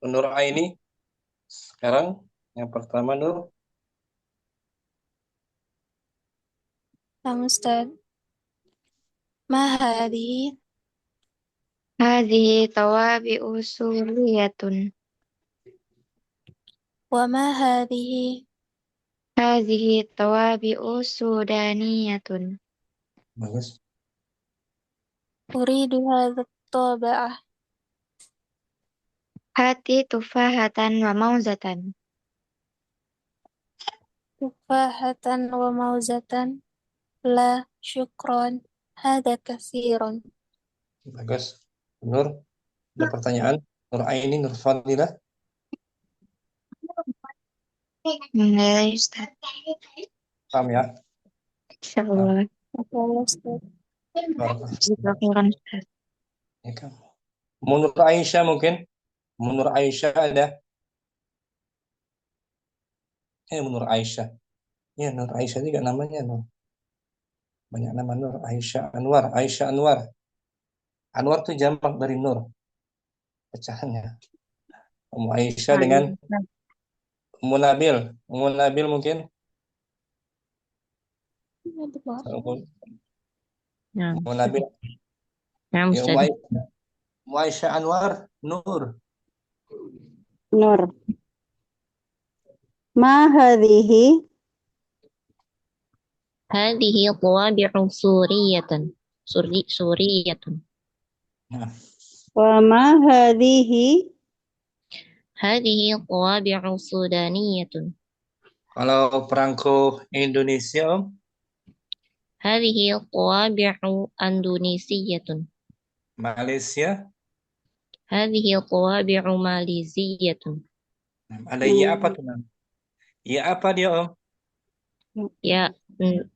Nur Aini. Sekarang yang pertama Nur.
Ustaz. Ma hadhihi? Hadhihi tawabi'u suriyatun. Wa ma hadhihi? Hadhihi tawabi'u sudaniyatun.
Bagus.
Uridu hadha taba'ah. Hati tufahatan wa mauzatan. Tufahatan wa mauzatan. La syukran. Hada katsirun.
Bagus. Nur, ada pertanyaan? Nur Aini, Nur Fadilah.
Alhamdulillah Ustaz.
Paham ya?
Insyaallah. Ustaz. Jazakallahu Ustaz.
Ya kan? Nur Aisyah mungkin? Nur Aisyah ada? Nur Aisyah. Ya, Nur Aisyah juga namanya Nur. Banyak nama Nur. Aisyah Anwar. Aisyah Anwar. Anwar itu jamak dari Nur. Pecahannya. Ummu Aisyah dengan Ummu Nabil. Ummu Nabil mungkin.
Nah,
Ummu Nabil.
nah
Ya,
Ustaz.
Ummu Aisyah Anwar. Nur.
Nur. Ma hadhihi?
Hadhihi tawabi'u suriyatan. Suriyatun.
Nah,
Wa ma hadhihi?
Hadhihi tawabi'u sudaniyatun.
kalau perangko Indonesia, Om,
Hadhihi tawabi'u andonesiyatun.
Malaysia,
Hadhihi tawabi'u maliziyatun.
ada ya apa tuh? Nam? Ya apa dia, Om?
Ya,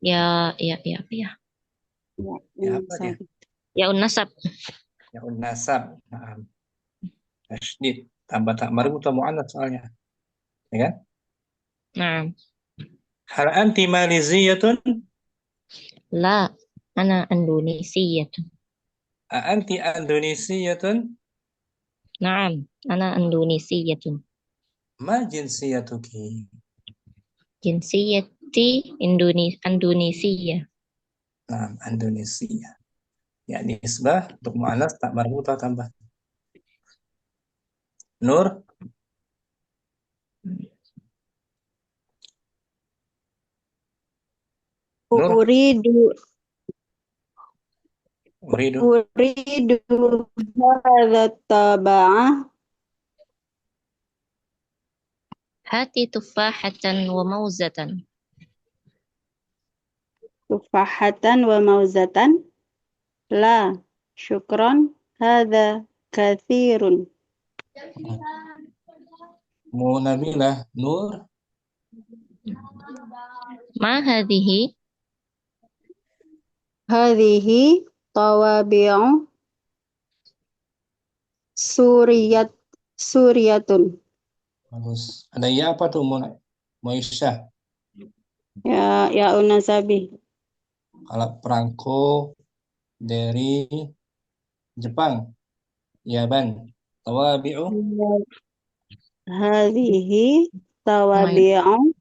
ya apa ya?
Ya apa dia?
Ya nasab.
Ya nasab. Nah, tasydid. Tambah tak marbu atau mu'annas soalnya. Ya kan?
Nah,
Hal anti maliziyatun?
la ana andonesiyatun.
Anti Indonesiyatun?
Naam, ana andonesiyatun.
Ma jinsiyatuki?
Jinsiyati Indonesia.
Nah, Indonesia. Ya, nisbah untuk mu'annas tak marbu atau tambah. Nur? Nur?
Uridu hadha taba'ah.
Hati tufahatan wa mauzatan.
Tufahatan wa mauzatan. La, syukran. Hadha kathirun.
Mu Nabilah. Nur?
Ma hadhihi?
Hadhihi tawabi'u suriyatun.
Bagus. Ada ya apa tuh, Mu Aisyah?
Ya unasabi.
Kalau perangko dari Jepang, Yaban, tawabi'u.
Hadhihi tawabi'u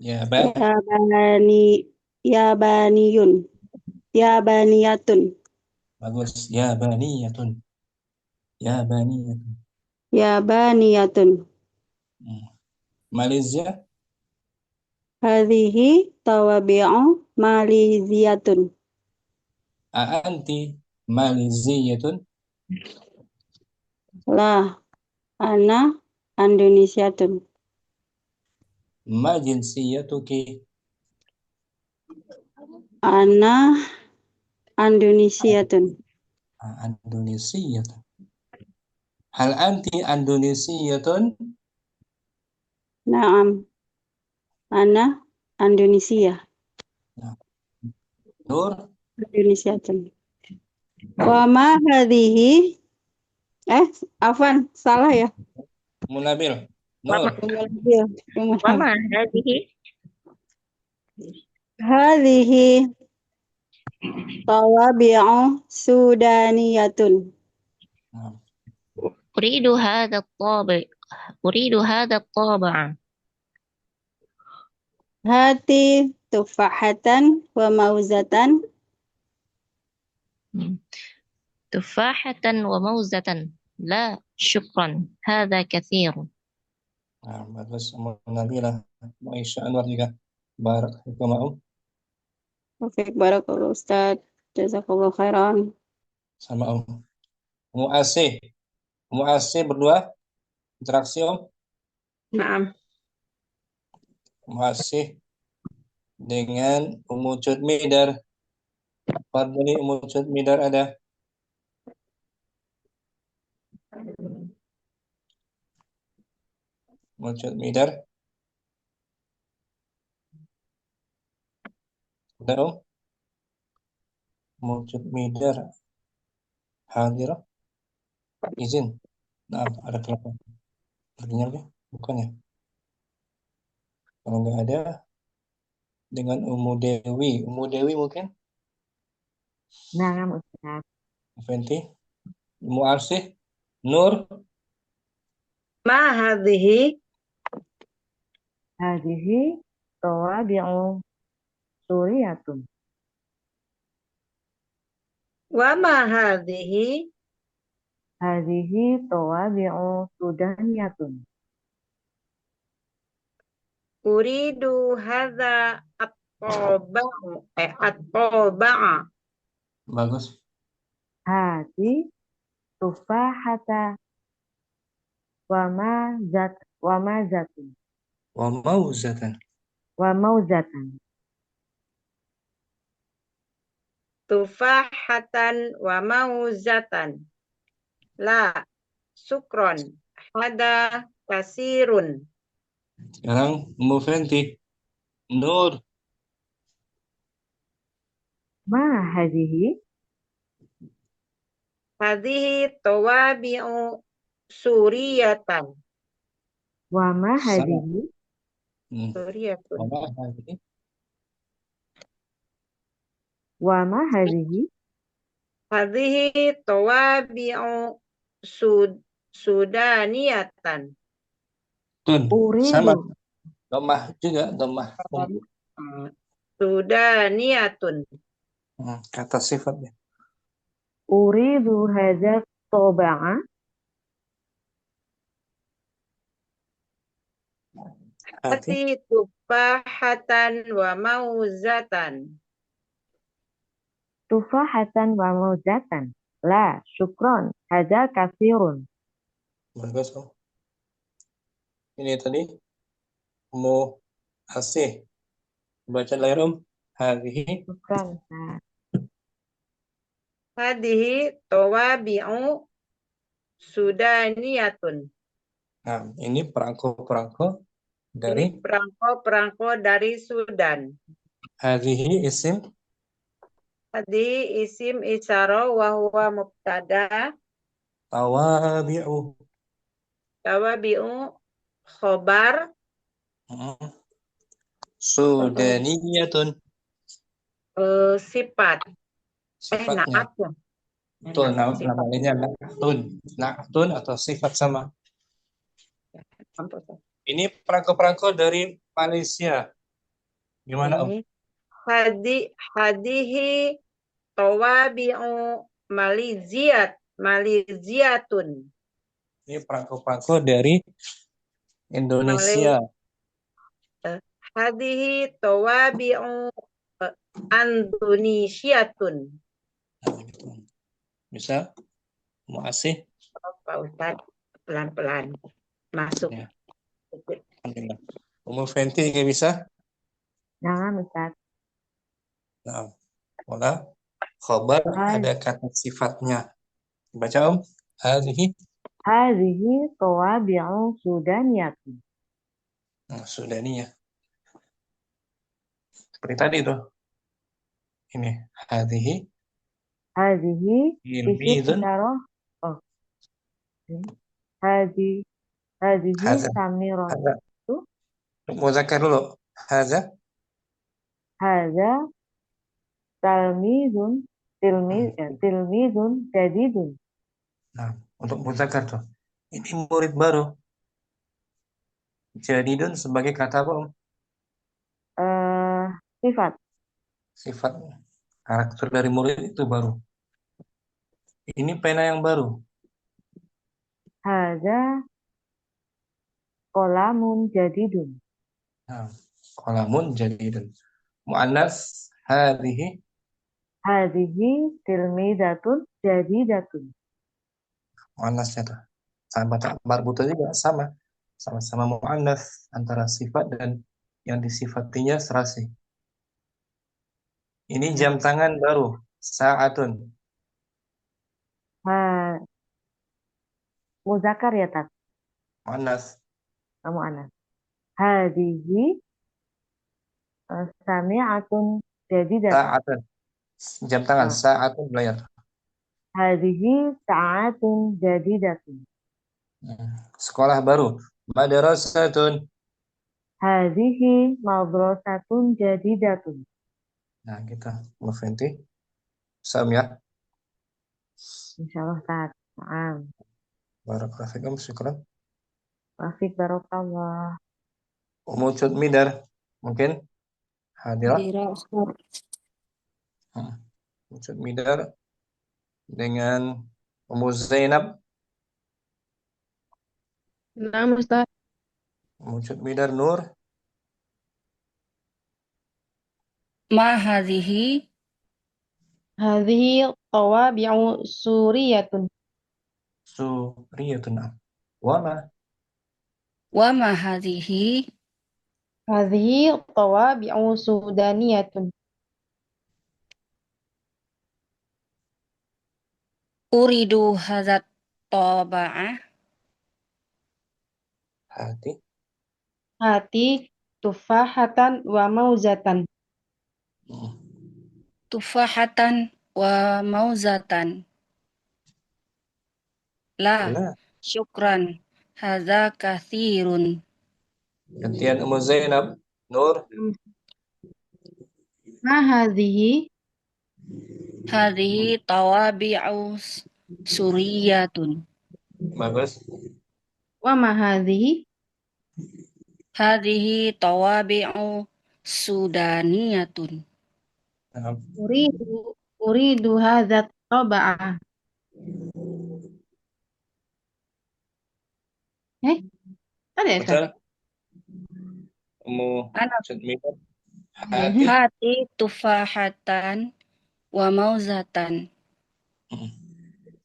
Yaban.
Yabaniyatun.
Bagus. Yabaniyatun. Yabaniyatun.
Yabaniyatun.
Malaysia.
Hadhihi tawabi'u maliziyatun.
Anti Maliziyatun.
La, ana Indonesiatun.
Ma jinsiyatuki?
Ana Indonesiatun.
Indonesiatun. Hal anti Indonesiyatun?
Naam. Ana Indonesia.
Nur?
Indonesiatun. Wa ma hadhihi? Afwan, salah ya?
Munabil. Nur.
Wa ma hadhihi?
Hadhihi tawabi'u sudaniyatun.
Uridu hadha at-tabi'. Uridu hadha at-taba'a.
Hati tufahatan wa mauzatan.
Tufahatan wa mauzatan. La, syukran. Hadha kathir.
Nah, bagus. Nabilah. Aisyah Anwar juga. Barakallahu.
Wafik barakallahu Ustaz. Jazakallahu khairan.
Sama Om. Mu'asih berdua. Interaksi Om.
Naam.
Mu'asih dengan Ummu Cudmidar. Fadli Ummu Cudmidar ada. Ummu Cudmidar. Ada Om. Ummu Cudmidar. Hadirah. Izin. Nah, ada telepon. Terdengar ya? Bukan ya? Kalau nggak ada, dengan Ummu Dewi. Ummu Dewi mungkin?
Nah, Ustaz.
Fenty. Ummu Arsih. Nur.
Ma hadhihi
Hadhihi tawabi'u suriyatun.
wa ma hadhihi
Hadhihi tawabi'u sudaniyatun.
uridu hadza at-taba'u at-taba'a
Bagus.
Hati tufahata wa mazatun.
Wa mauzatan.
Wa mauzatan.
tufahatan wa mauzatan. La sukron hada kasirun.
Sekarang Mufenti. Nur.
Ma hadhihi
Hadhihi tawabi'u suriyatan.
wa ma
Sama.
hadhihi
Suriyatun.
Wa hadhihi.
wa ma hadhihi
Hadhihi tawabi'u sudaniyatan.
Tun. Sama.
uridu
Domah juga. Domah.
Sudaniyatun.
Kata sifatnya.
uridu hadza taba'a
Hati.
Hati tufahatan wa mauzatan.
tufahatan wa mauzatan. La syukron hadza katsirun.
Bagus. Om. Ini tadi. Mu asih. Baca lahir Om. Hadhihi.
Syukron. Nah,
Hadhihi tawabi'u sudaniyatun.
Nah, ini perangko-perangko
Ini
dari
perangko-perangko dari Sudan.
hadhihi isim
Hadhihi isim isyarah wa huwa mubtada.
tawabi'u.
Tawabi'u khobar.
Sudaniyatun.
Sifat.
Sifatnya.
Naat ya.
Betul,
Naat, sifat.
namanya na'tun. Na'tun atau sifat sama. Ini perangko-perangko dari Malaysia. Gimana Om?
Hadihi tawabi'u Maliziyatun.
Ini perangko-perangko dari Indonesia.
Hadihi tawabi'u Indonesiatun.
Bisa? Mu'asih?
Pak Ustadz, pelan-pelan masuk.
Ya. Alhamdulillah. Umur Fenti juga bisa?
jangan Ustaz.
Nah, wala khobar ada kata sifatnya. Baca Om. Hadhihi.
Hadhihi tawabi'u sudaniyatun.
Nah, Sudaniyah. Seperti tadi tuh. Ini hadhihi
Hadhihi isim
ilmidun.
isyarah. Oh. Hadhihi
Hadza.
samiratu.
Muzakkar dulu. Hadza.
Hadza tilmizun jadidun.
Nah, untuk muzakkar tuh. Ini murid baru. Jadidun sebagai kata apa, Om?
Sifat.
Sifat. Karakter dari murid itu baru. Ini pena yang baru.
Hadza qalamun jadidun.
Nah, qalamun jadidun. Mu'annas hadhihi.
Hadhihi tilmidatun jadidatun.
Mu'annasnya tuh. Sama marbutnya juga sama. Sama-sama mu'annas antara sifat dan yang disifatinya serasi. Ini jam tangan baru. Sa'atun.
Muzakkar ya, Tat?
Mu'annas.
Mu'annas. Hadhihi sami'atun jadidatun.
Sa'atun. Jam tangan. Sa'atun belayar.
Hadhihi sa'atun jadidatun.
Sekolah baru. Madrasatun.
Hadhihi madrasatun jadidatun.
Nah, kita Mufenti. Sam ya.
Insyaallah, Tat. Naam.
Barakallahu fikum. Syukran.
Wafik barokallah.
Ummu Midar mungkin hadirah.
Hadira Ustaz.
Ummu Midar dengan Ummu Zainab.
Naam Ustaz.
Ummu Midar Nur.
Ma hadhihi
Hadhihi tawabi'u suriyatun.
Suriyatun. Wama.
wa ma hadhihi
Hadhihi tawabi'u sudaniyatun.
uridu hadzat taba'ah
Hati.
Hati tufahatan wa mauzatan.
tufahatan wa mauzatan. La
La.
syukran hadza katsirun.
Gantian Ummu Zainab Nur.
Ma hadhihi
Hadhihi tawabi'u suriyatun.
Bagus.
wa ma hadhihi
Hadhihi tawabi'u sudaniyatun.
Nah,
uridu hadzat taba'ah. Ada ya Ustaz?
betul. Ummu
Anak
Midar hati.
hati tufahatan wa mauzatan.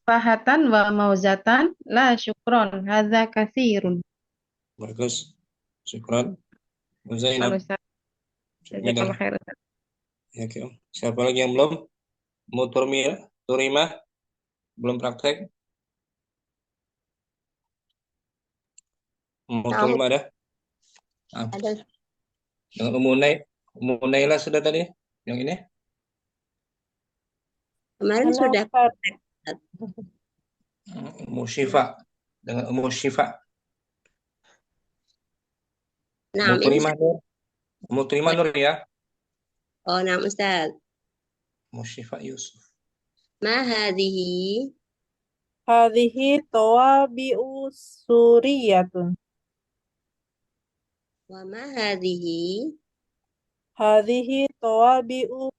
Fahatan wa mauzatan la syukron hadza katsirun.
Bagus. Syukran. Ummu
Kalau
Zainab.
Ustaz,
Midar.
jazakallahu khair Ustaz.
Ya, oke. Siapa lagi yang belum? Ummu Turimah belum praktek? Ummu Turimah ada? Ah.
Ada.
Dengan Ummu Naila sudah tadi? Yang ini?
Kemarin
Halo,
sudah
Ustaz.
Ummu Syifa. Dengan Ummu Syifa.
Nah,
Ummu
ini
Turimah Nur. Ummu Turimah Nur ya.
oh, nah Ustaz.
Ummu Syifa Yusuf.
Ma hadhihi
Hadhihi tawabi'u suriyatun.
wa ma hadhihi
Hadhihi tawabi'u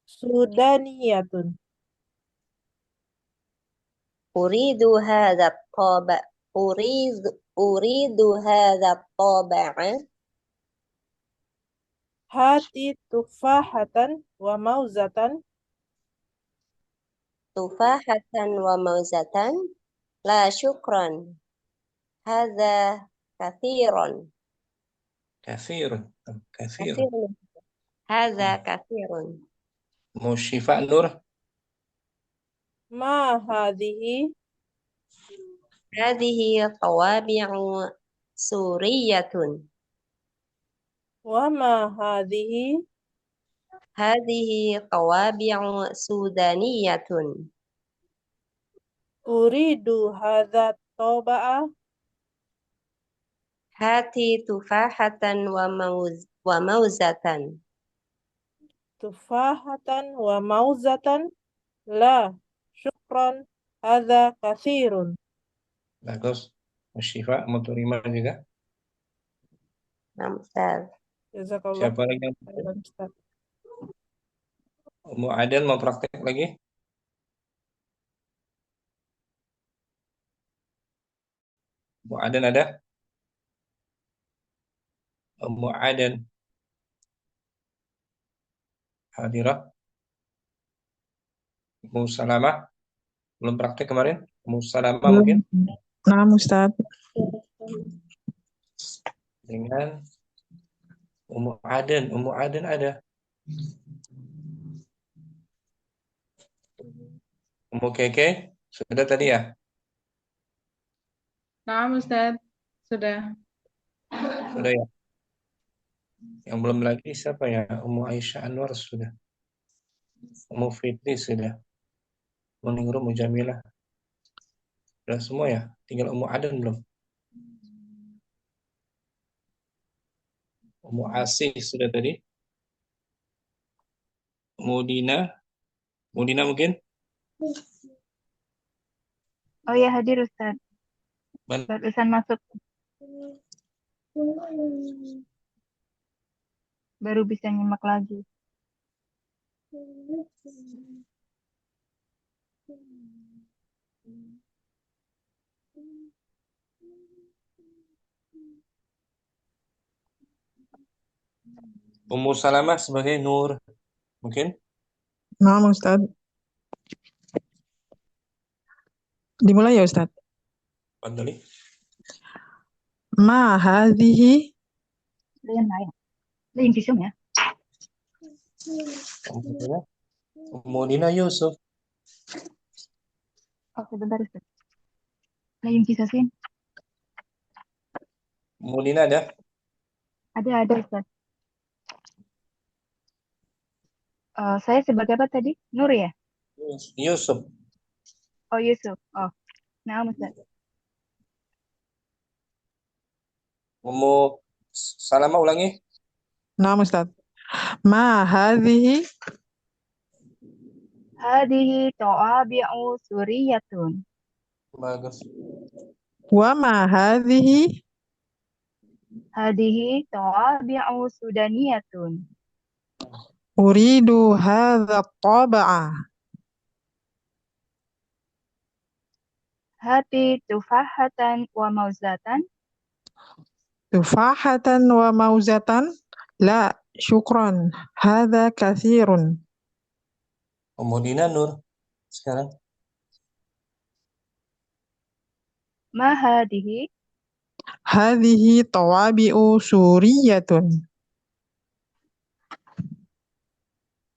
sudaniyatun.
uridu hadha taba uridu hadha taba'a
Hati tufahatan wa mauzatan.
tufahatan wa mauzatan la syukran hadha kathirun
Kathirun.
kathirun hadha kathirun
Ummu Syifa Nur.
Ma hadhihi
hadhihi tawabi'u suriyatun
wa ma hadhihi
hadhihi tawabi'u sudaniyatun
uridu hadza taba'a
hati tufahatan wa mauzatan
tufahatan wa mauzatan la syukran hadza katsirun.
Bagus. Ummu Syifa, Ummu Turimah juga.
Nah, Ustaz.
Jazakallah
Siapa lagi yang
khairan, Ustaz.
Ummu Aden mau praktek lagi? Ummu Aden ada? Ummu Aden hadirah. Ummu Salamah belum praktek kemarin? Ummu Salamah mungkin
Nah, Ustaz.
dengan Ummu Aden. Ummu Aden ada. Ummu Keke sudah tadi ya?
Naam Ustaz. Sudah.
Sudah ya. Yang belum lagi siapa ya? Ummu Aisyah Anwar sudah. Ummu Fitri sudah. Ummu Ningrum, Ummu Jamilah. Sudah semua ya? Tinggal Ummu Aden belum? Ummu Asih sudah tadi. Ummu Dina. Ummu Dina mungkin?
Oh ya, hadir Ustaz.
Barusan masuk, baru bisa nyimak lagi.
Ummu Salamah sebagai Nur. Mungkin?
Nah, Ustaz. Dimulai ya, Ustaz.
Fadli.
Ma hadhihi.
Yang lain. Yang kisum ya.
Ummu Dina Yusuf.
Oh, sebentar, Ustaz. Yang kisasin.
Ummu Dina ada?
Ada, Ustaz. Saya sebagai apa tadi? Nur ya?
Yusuf.
Oh, Yusuf. Oh, nah, Ustaz.
Ummu Salamah ulangi.
Nah, Ustaz. Ma hadhihi.
Hadihi ta'abi'u suriyatun.
Bagus.
Wa ma hadhihi.
Hadihi ta'abi'u sudaniyatun.
Uridu hadha taba'a.
Hati tufahatan wa mauzatan.
Tufahatan wa mauzatan. La, syukran. Hadha kathirun.
Ummu Dina Nur. Sekarang.
Ma hadihi.
Hadhihi tawabi'u suriyatun.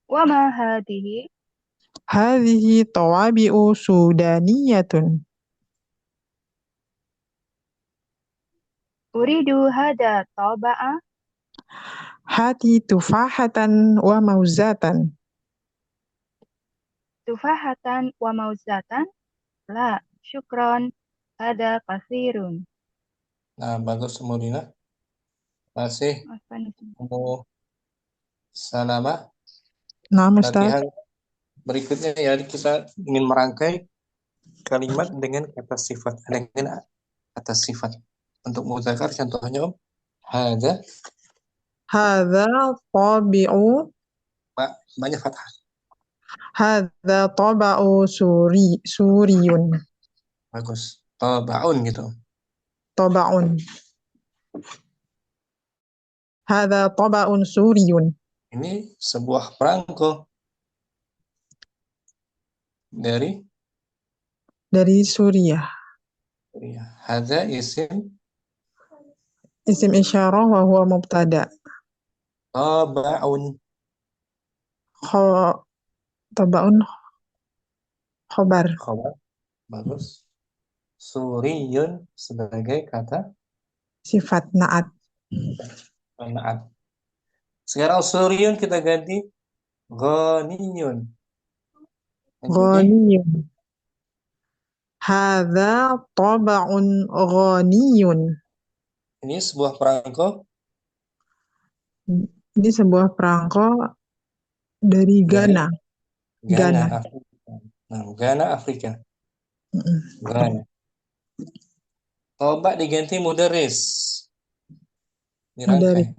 Wa ma hadihi.
Hadhihi tawabi'u sudaniyatun.
Uridu hada taba'a.
Hati tufahatan wa mauzatan.
Tufahatan wa mauzatan. La, syukron. Hada kasirun.
Nah, bagus Ummu Dina. Masih
Apa nih?
Ummu Salamah.
Nah, Ustaz.
Latihan berikutnya ya, kita ingin merangkai kalimat dengan kata sifat, dengan kata sifat. Untuk muzakkar contohnya Om, hadza
Tabi'u.
banyak fathah.
Hadza taba'u suriyun.
Bagus. Tabaun gitu.
Taba'un. Hadza taba'un suriyun.
Ini sebuah perangko dari
Suriah.
hadza isim
Isim isyarah wa huwa mubtada.
tabaun.
Taba'un khobar.
Khobar. Bagus. Suriyun sebagai kata
Sifat na'at.
naat. Sekarang suriyun kita ganti ghaniyun.
Ghaniyun. Hadza taba'un ghaniyun.
Ini sebuah perangko
Ini sebuah perangko dari Ghana.
Ghana, Afrika. Nah, Ghana, Afrika. Ghana. Toba diganti mudaris. Dirangkai.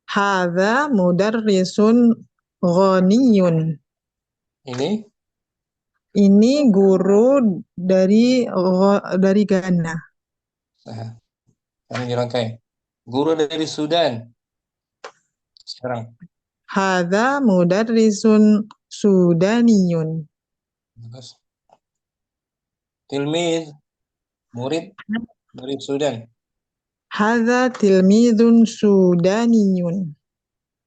Hadza mudarrisun ghaniyun. Ini guru dari Ghana.
Nah, kami dirangkai. Guru dari Sudan. Sekarang.
Hadza mudarrisun sudaniyun.
Bagus. Tilmid, murid dari Sudan.
Hadza tilmidun sudaniyun.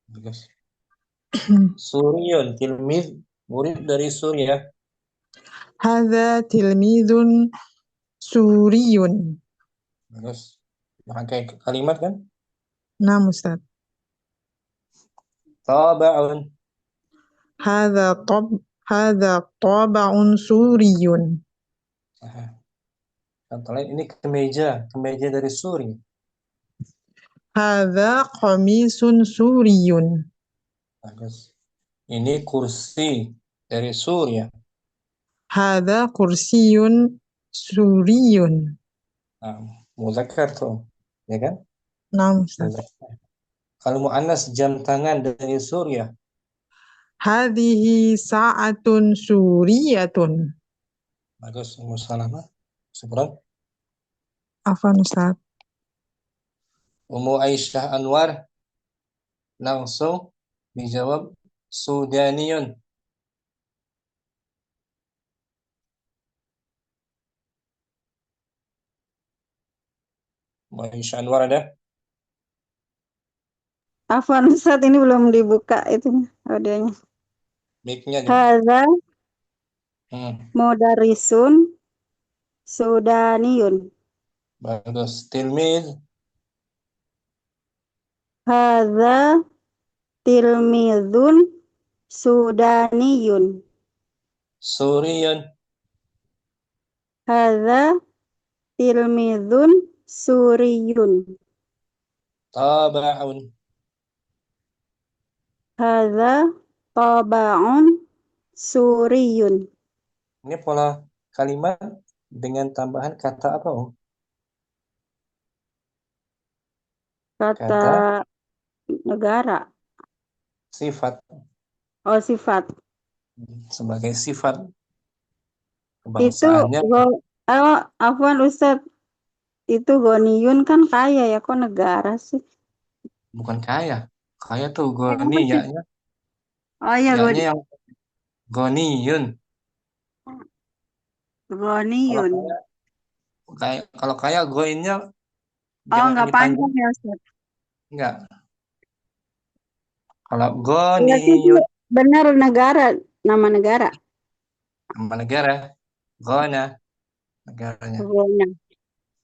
Bagus. Suriyun, tilmid, murid dari Suriah.
Hadza tilmidun suriyun.
Bagus. Merangkai kalimat kan?
Nah, Ustaz.
Taba'un.
Hadza taba'un suriyun.
Contoh lain, ini kemeja dari Suriah.
Hadza qamisun suriyun.
Bagus. Ini kursi dari Suriah.
Hadza kursiyun suriyun.
Nah, muzakkar tuh, ya kan?
Naam, Ustaz.
Muzakkar. Kalau muannas jam tangan dari Suriah.
Hadhihi sa'atun suriyatun.
Bagus, Ummu Salamah. Syukran.
Afwan, Ustaz.
Ummu Aisyah Anwar langsung dijawab Sudaniyun. Ummu Aisyah Anwar ada?
Afwan Ustaz, ini belum dibuka itu audionya.
Mic-nya di.
Hadza
Hmm,
mudarrisun Sudaniyun.
bagus. Tilmiz,
Hadza tilmizun Sudaniyun.
Suriyun,
Hadza tilmizun Suriyun.
Tabaun.
Hadza taba'un Suriyun.
Ini pola kalimat dengan tambahan kata apa, Om?
Kata
Kata
negara.
sifat.
Oh, sifat.
Sebagai sifat
Itu
kebangsaannya
Afwan Ustaz, itu Goniyun kan kaya ya, kok negara sih?
bukan kaya. Kaya tuh
Apa
goni,
sih?
ya-nya.
Oh iya,
Ya-nya yang goniyun. Kalau
Goniyun.
kalau kaya goinnya
Oh,
jangan
nggak
dipanjang.
panjang ya Ustaz.
Enggak. Kalau
Berarti itu
goniyun
benar negara, nama negara.
nama negara, gona negaranya.
Gona.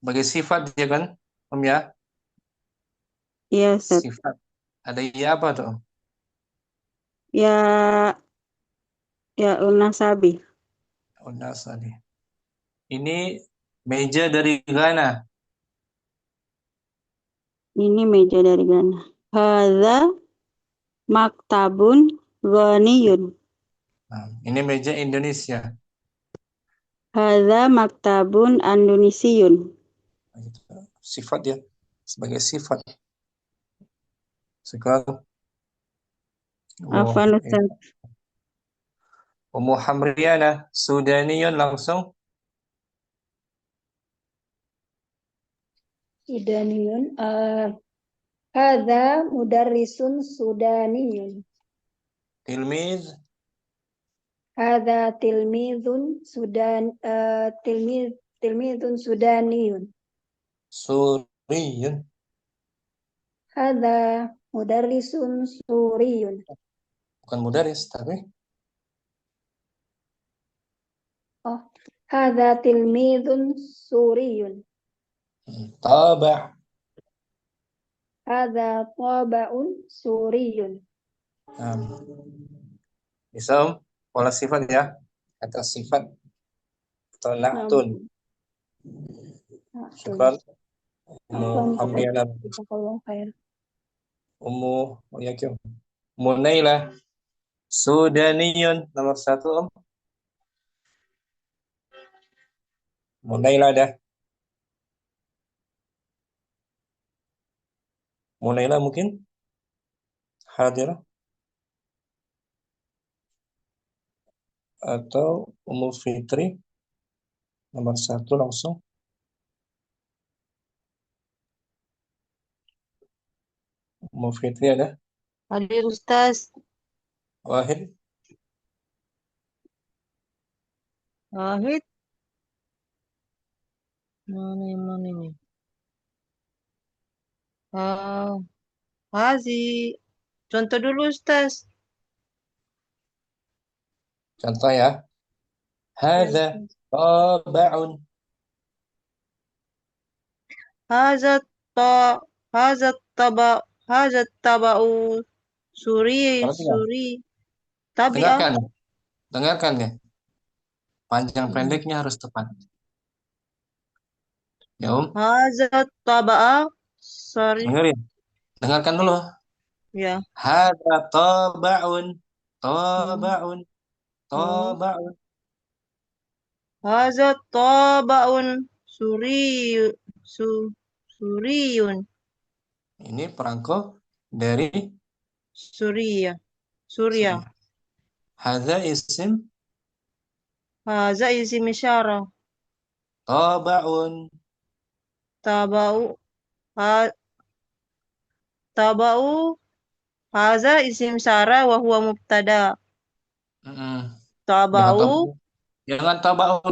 Sebagai sifat dia kan, Om ya?
Iya Ustaz.
Sifat. Ada iya apa tuh, Om?
Ya unasabi.
Unas tadi. Ini meja dari Ghana.
Ini meja dari Ghana. Hadza maktabun Ghaniyun.
Nah, ini meja Indonesia.
Hadza maktabun Indonesiyun.
Nah, gitu. Sifat ya, sebagai sifat. Sekarang
Afwan Ustaz.
Ummu Hamriana Sudaniyun langsung.
Sudaniyun. Hadza mudarrisun Sudaniyun.
Tilmiz
Hadza tilmizun tilmizun Sudaniyun.
Suriyun.
Hadza mudarrisun Suriyun.
Bukan mudaris tapi
Hadza tilmizun Suriyun.
taba'.
Hadza taba'un Suriyun.
Nah, bisa, Om? Pola sifat ya, kata sifat atau na'tun. Syukran. Ummu Hamriana. Ummu Yakim. Munaila Sudaniyun nomor 1, Om. Munaila ada. Munaila mungkin hadirah atau Ummu Fitri nomor 1 langsung. Ummu Fitri ada.
Hadir Ustaz.
Wahid.
Wahid. Mana ini? Hazi. Contoh dulu Ustaz.
Contoh ya. Hadza taba'un.
Haza taba'u suri tabi'ah.
Dengarkan ya. Panjang pendeknya harus tepat. Ya, Om.
Haza taba'ah
Dengerin. Dengarkan dulu.
Ya.
Hadza taba'un. Taba'un.
Hadza tabaun suriyun.
Ini perangko dari
Surya.
Suriah. Hadza isim
Hadza isim isyarah.
tabaun.
Tabau hadza isim isyarah wa huwa mubtada. Tabau
Jangan tabau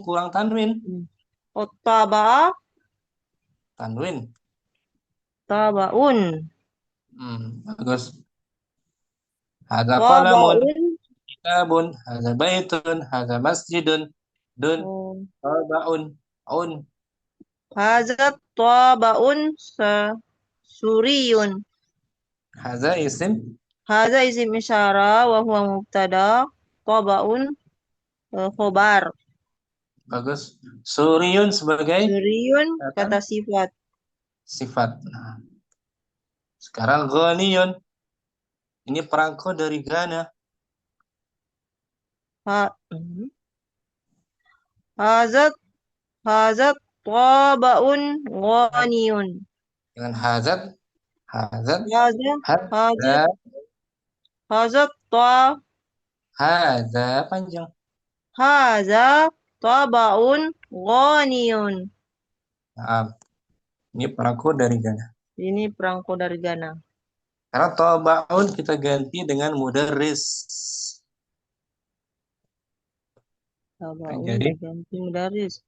kurang tanwin.
Tabaa
Tanwin.
tabaun.
Bagus. Hadza qalamun,
Tabaun.
kitabun, hadza baitun, hadza masjidun, dun, tabaun, un.
Hadza tabaun suriyun.
Hadza isim
Hadza isim isyarah wa huwa mubtada. Tabaun khobar.
bagus. Suriyun sebagai
Suriyun kata sifat.
Sifat. Nah. Sekarang ghaniyun. Ini perangko dari Ghana.
Hazat tabaun ghaniyun.
Dengan hazat
Hazat
Hadza panjang.
Hadza tabaun ghaniyun.
Nah, ini perangko dari Ghana.
Ini perangko dari Ghana.
Karena tabaun kita ganti dengan mudarris.
Tabaun
Jadi
diganti mudarris.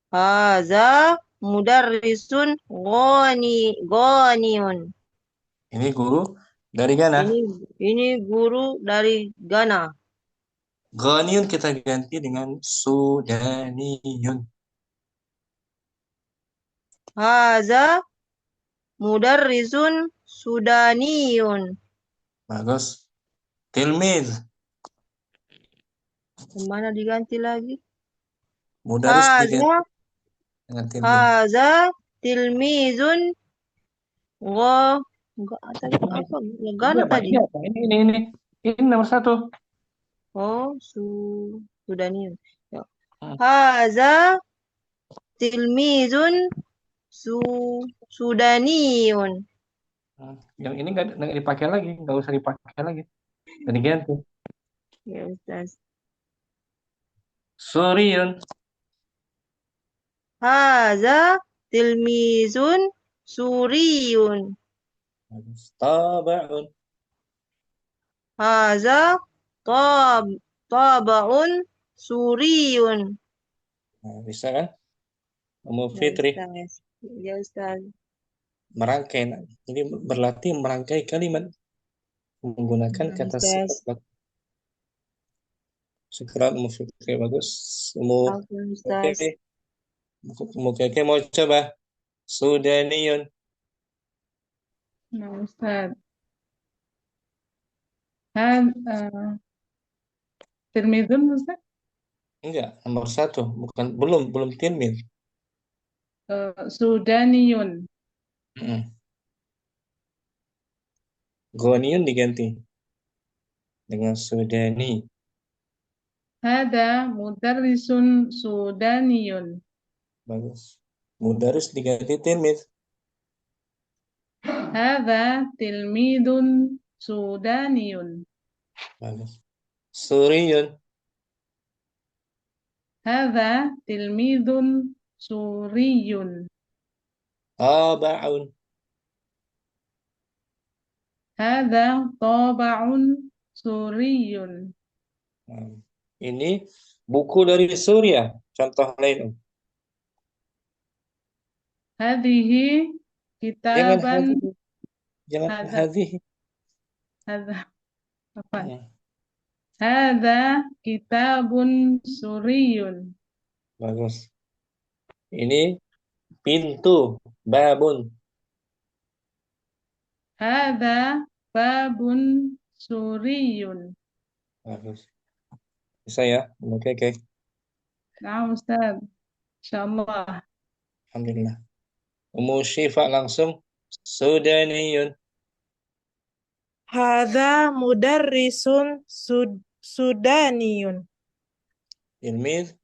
Hadza mudarrisun ghaniyun.
Ini guru dari Ghana.
Ini guru dari Ghana.
Ghaniyun kita ganti dengan Sudaniyun.
Hadza mudarrisun Sudaniyun.
Bagus. Tilmiz.
Kemana diganti lagi?
Mudarris diganti dengan tilmiz.
Hadza tilmizun enggak ada apa? Ghana tadi.
Ini nomor 1.
Oh, Sudaniyun. Ya. Hadza tilmizun Sudaniyun.
Yang ini nggak dipakai lagi, nggak usah dipakai lagi. Dan diganti.
Ya, Ustaz.
Suriyun.
Hadza tilmizun suriyun.
Tabaun.
Hadza tabaun suriyun.
Nah, bisa kan? Kamu Fitri.
Ya, Ustaz.
Merangkai. Jadi berlatih merangkai kalimat menggunakan kata sifat. Syukran Umu Fitri, bagus. Oke, mau coba Sudaniyun.
Nah, Ustaz. Tilmizun, Ustaz?
Enggak, nomor 1, belum tilmiz.
Sudaniyun.
Ghaniyun diganti dengan Sudani.
Hada mudarrisun Sudaniyun.
Bagus. Mudarris diganti tilmiz.
Hada tilmidun Sudaniyun.
Bagus. Suriyun.
Hada tilmidun Suriyun.
Tabaun.
Hada tabaun Suriyun.
Ini buku dari Suriah. Contoh lain.
Hadihi kitaban.
Jangan hadihi.
Hada apa? Hada kitabun suriyun.
Bagus. Ini pintu, babun.
Hada babun suriyun.
Bagus. Bisa ya? Oke.
Nah, Ustaz. Insyaallah.
Alhamdulillah. Umu Syifa langsung Sudaniyun.
Hadza mudarrisun Sudaniyun.
Tilmiz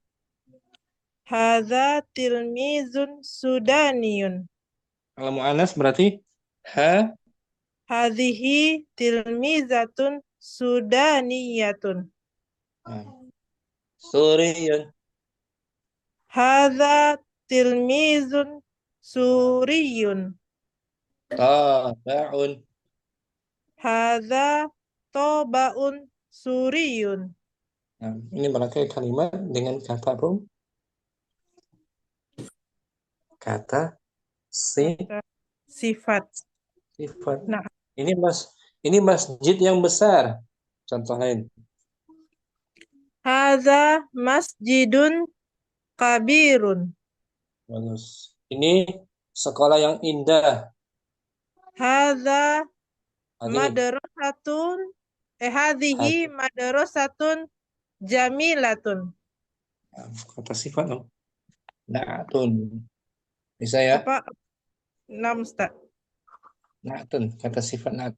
Hadza tilmizun sudaniyun.
Kalau mu'anas berarti ha
Hadhihi tilmizatun sudaniyatun.
suriyun.
Hadza tilmizun suriyun.
Tabaun.
Hadza tobaun suriyun.
Nah, ini merangkai kalimat dengan kata rum. Kata
Sifat.
sifat.
Nah,
Ini masjid yang besar. Contoh lain.
hadza masjidun kabirun.
Bagus. Ini sekolah yang indah.
Hadza
Hadhihi.
madrasatun hadhihi madrasatun jamilatun.
Kata sifat dong. Na'atun. Bisa ya?
Apa? Nam, Ustaz.
Na'atun. Kata sifat na'at.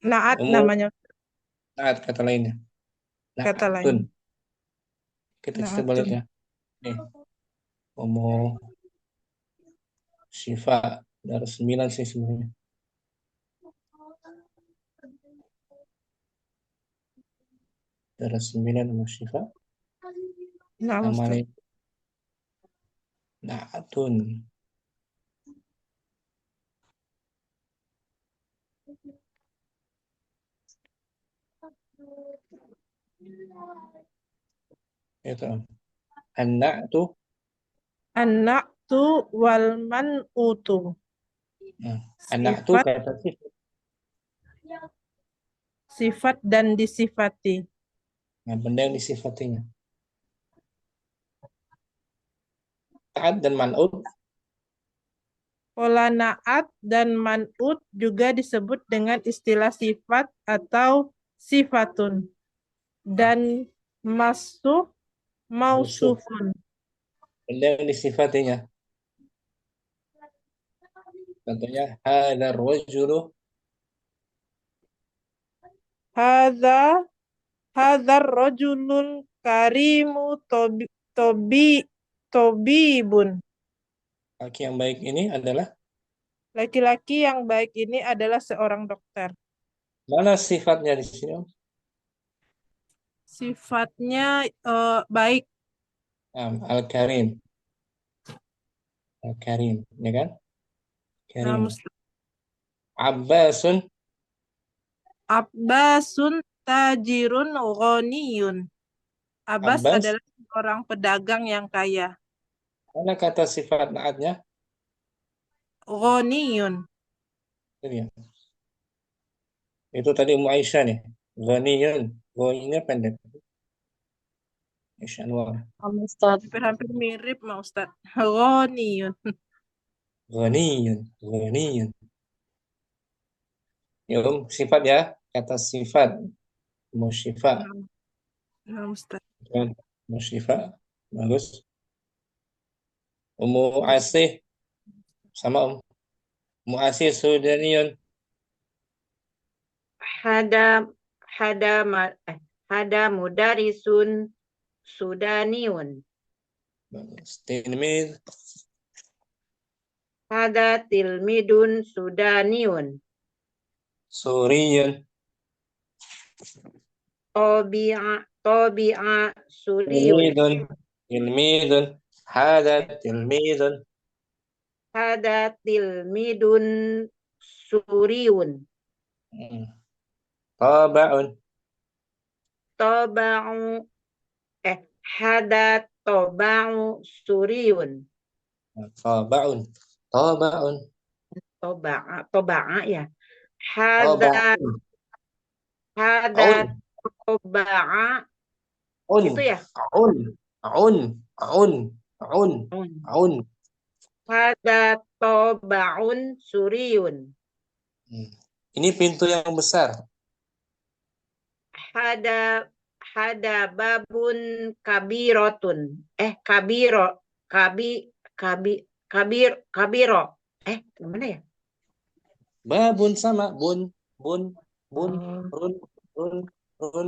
Naat namanya.
Na'at kata lainnya.
Kata
Na'atun.
lain.
Kita
Na'atun.
baliknya. Nih. Ngomong sifat. Dari 9 sih sebenarnya. Dari 9 sama sifat. Namanya Na'atun. Itu. An-na'tu.
An-na'tu wal man'utu.
An-na'tu kata sifat.
Sifat dan disifati.
Nah, benda yang disifatinya. Na'at dan man'ut.
Pola na'at dan man'ut juga disebut dengan istilah sifat atau sifatun. Dan masuh mausufun.
Benda yang disifatinya. Contohnya hadzal rajulu.
Hadzal rajulul karimu tobibun.
Laki yang baik ini adalah?
Laki-laki yang baik ini adalah seorang dokter.
Mana sifatnya di sini?
Sifatnya baik.
Al-Karim. Al-Karim, ya kan? Karim. Abbasun.
Abbasun tajirun ghaniyun. Abbas adalah orang pedagang yang kaya.
Mana kata sifat naatnya?
Ghaniyun.
Itu tadi Ummu Aisyah nih. Ghaniyun. Ghaniyun pendek. Aisyah Anwar.
Hampir mirip Ma Ustaz. Ghaniyun.
Ghaniyun. Ghaniyun. Yuk, sifat ya. Kata sifat. Musyifa.
Nah, Ustaz.
Musyifa. Bagus. Ummu Asih. Sama Ummu Asih Sudaniyun.
Hada mudarisun Sudaniyun.
Bagus. Tilmid.
Hada tilmidun Sudaniyun.
Suriyun.
Tabi'a Suriyun.
Tilmidun. Hada tilmidun.
Hada tilmidun Suriyun.
Taba'un.
Taba'u hada taba'u Suriyun.
Taba'un. Taba'un.
Taba'a ya. Hada taba'a itu ya.
Aun.
Hada taba'un Suriyun.
Ini pintu yang besar.
Hada babun kabirotun. Kabiro. Gimana ya?
Babun sama run.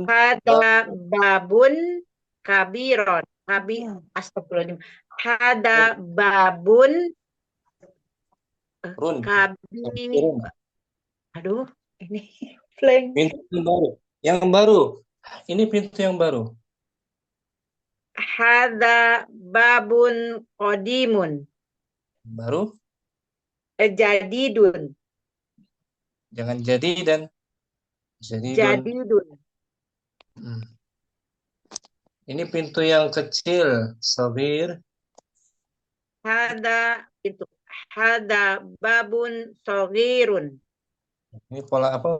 Hada babun kabirot. Astagfirullahaladzim. Hada babun
Run.
kabi.
Run.
Aduh, ini blank.
Pintu yang baru. Yang baru. Ini pintu yang baru.
Hada babun qadimun.
Baru.
Jadidun.
Jangan jadi dan jadidun.
Jadidun.
Ini pintu yang kecil, sabir.
Hada itu. Hada babun sogirun.
Ini pola apa?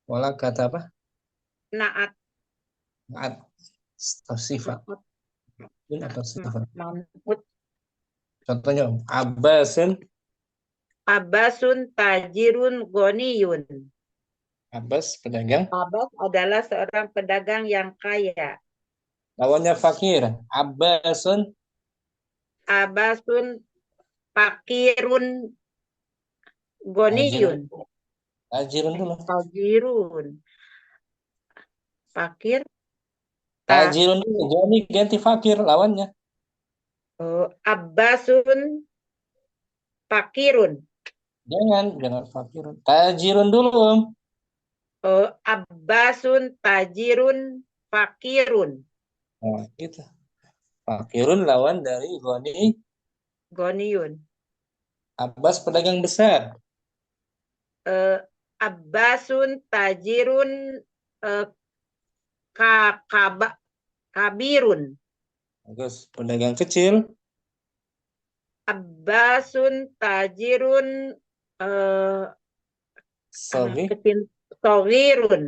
Pola kata apa?
Naat.
Naat. Atau sifat. Ini atau sifat. Contohnya, Abbasun.
Abbasun tajirun goniyun.
Abbas, pedagang.
Abbas adalah seorang pedagang yang kaya.
Lawannya fakir. Abbasun.
Abbasun fakirun goniyun.
Tajirun dulu.
Tajirun. Fakir.
Tajirun dulu. Goni ganti fakir lawannya.
Abbasun fakirun.
Jangan fakirun. Tajirun dulu.
Abbasun tajirun fakirun.
Nah, gitu. Fakirun lawan dari goni.
Goniyun.
Abbas pedagang besar.
Abbasun tajirun kabirun.
Bagus. Pedagang kecil.
Abbasun tajirun sogirun.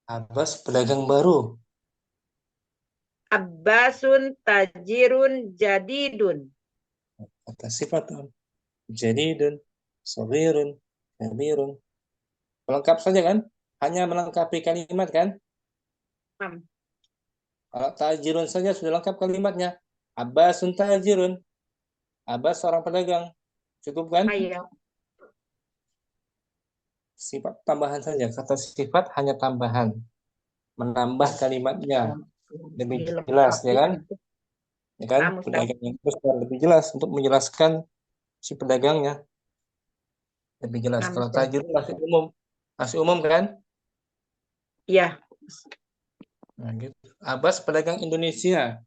Abbas pedagang baru.
Abbasun tajirun jadidun.
Kata sifat. Jadidun, sogirun, kabirun. Melengkap saja kan? Hanya melengkapi kalimat kan? Kalau tajirun saja sudah lengkap kalimatnya. Abbasun tajirun. Abbas seorang pedagang. Cukup kan?
Iya.
Sifat tambahan saja. Kata sifat hanya tambahan. Menambah kalimatnya. Lebih jelas, ya kan? Ya kan? Pedagang yang besar lebih jelas untuk menjelaskan si pedagangnya. Lebih jelas. Kalau tajirun masih umum. Masih umum kan?
Iya.
Nah, gitu. Abbas pedagang Indonesia.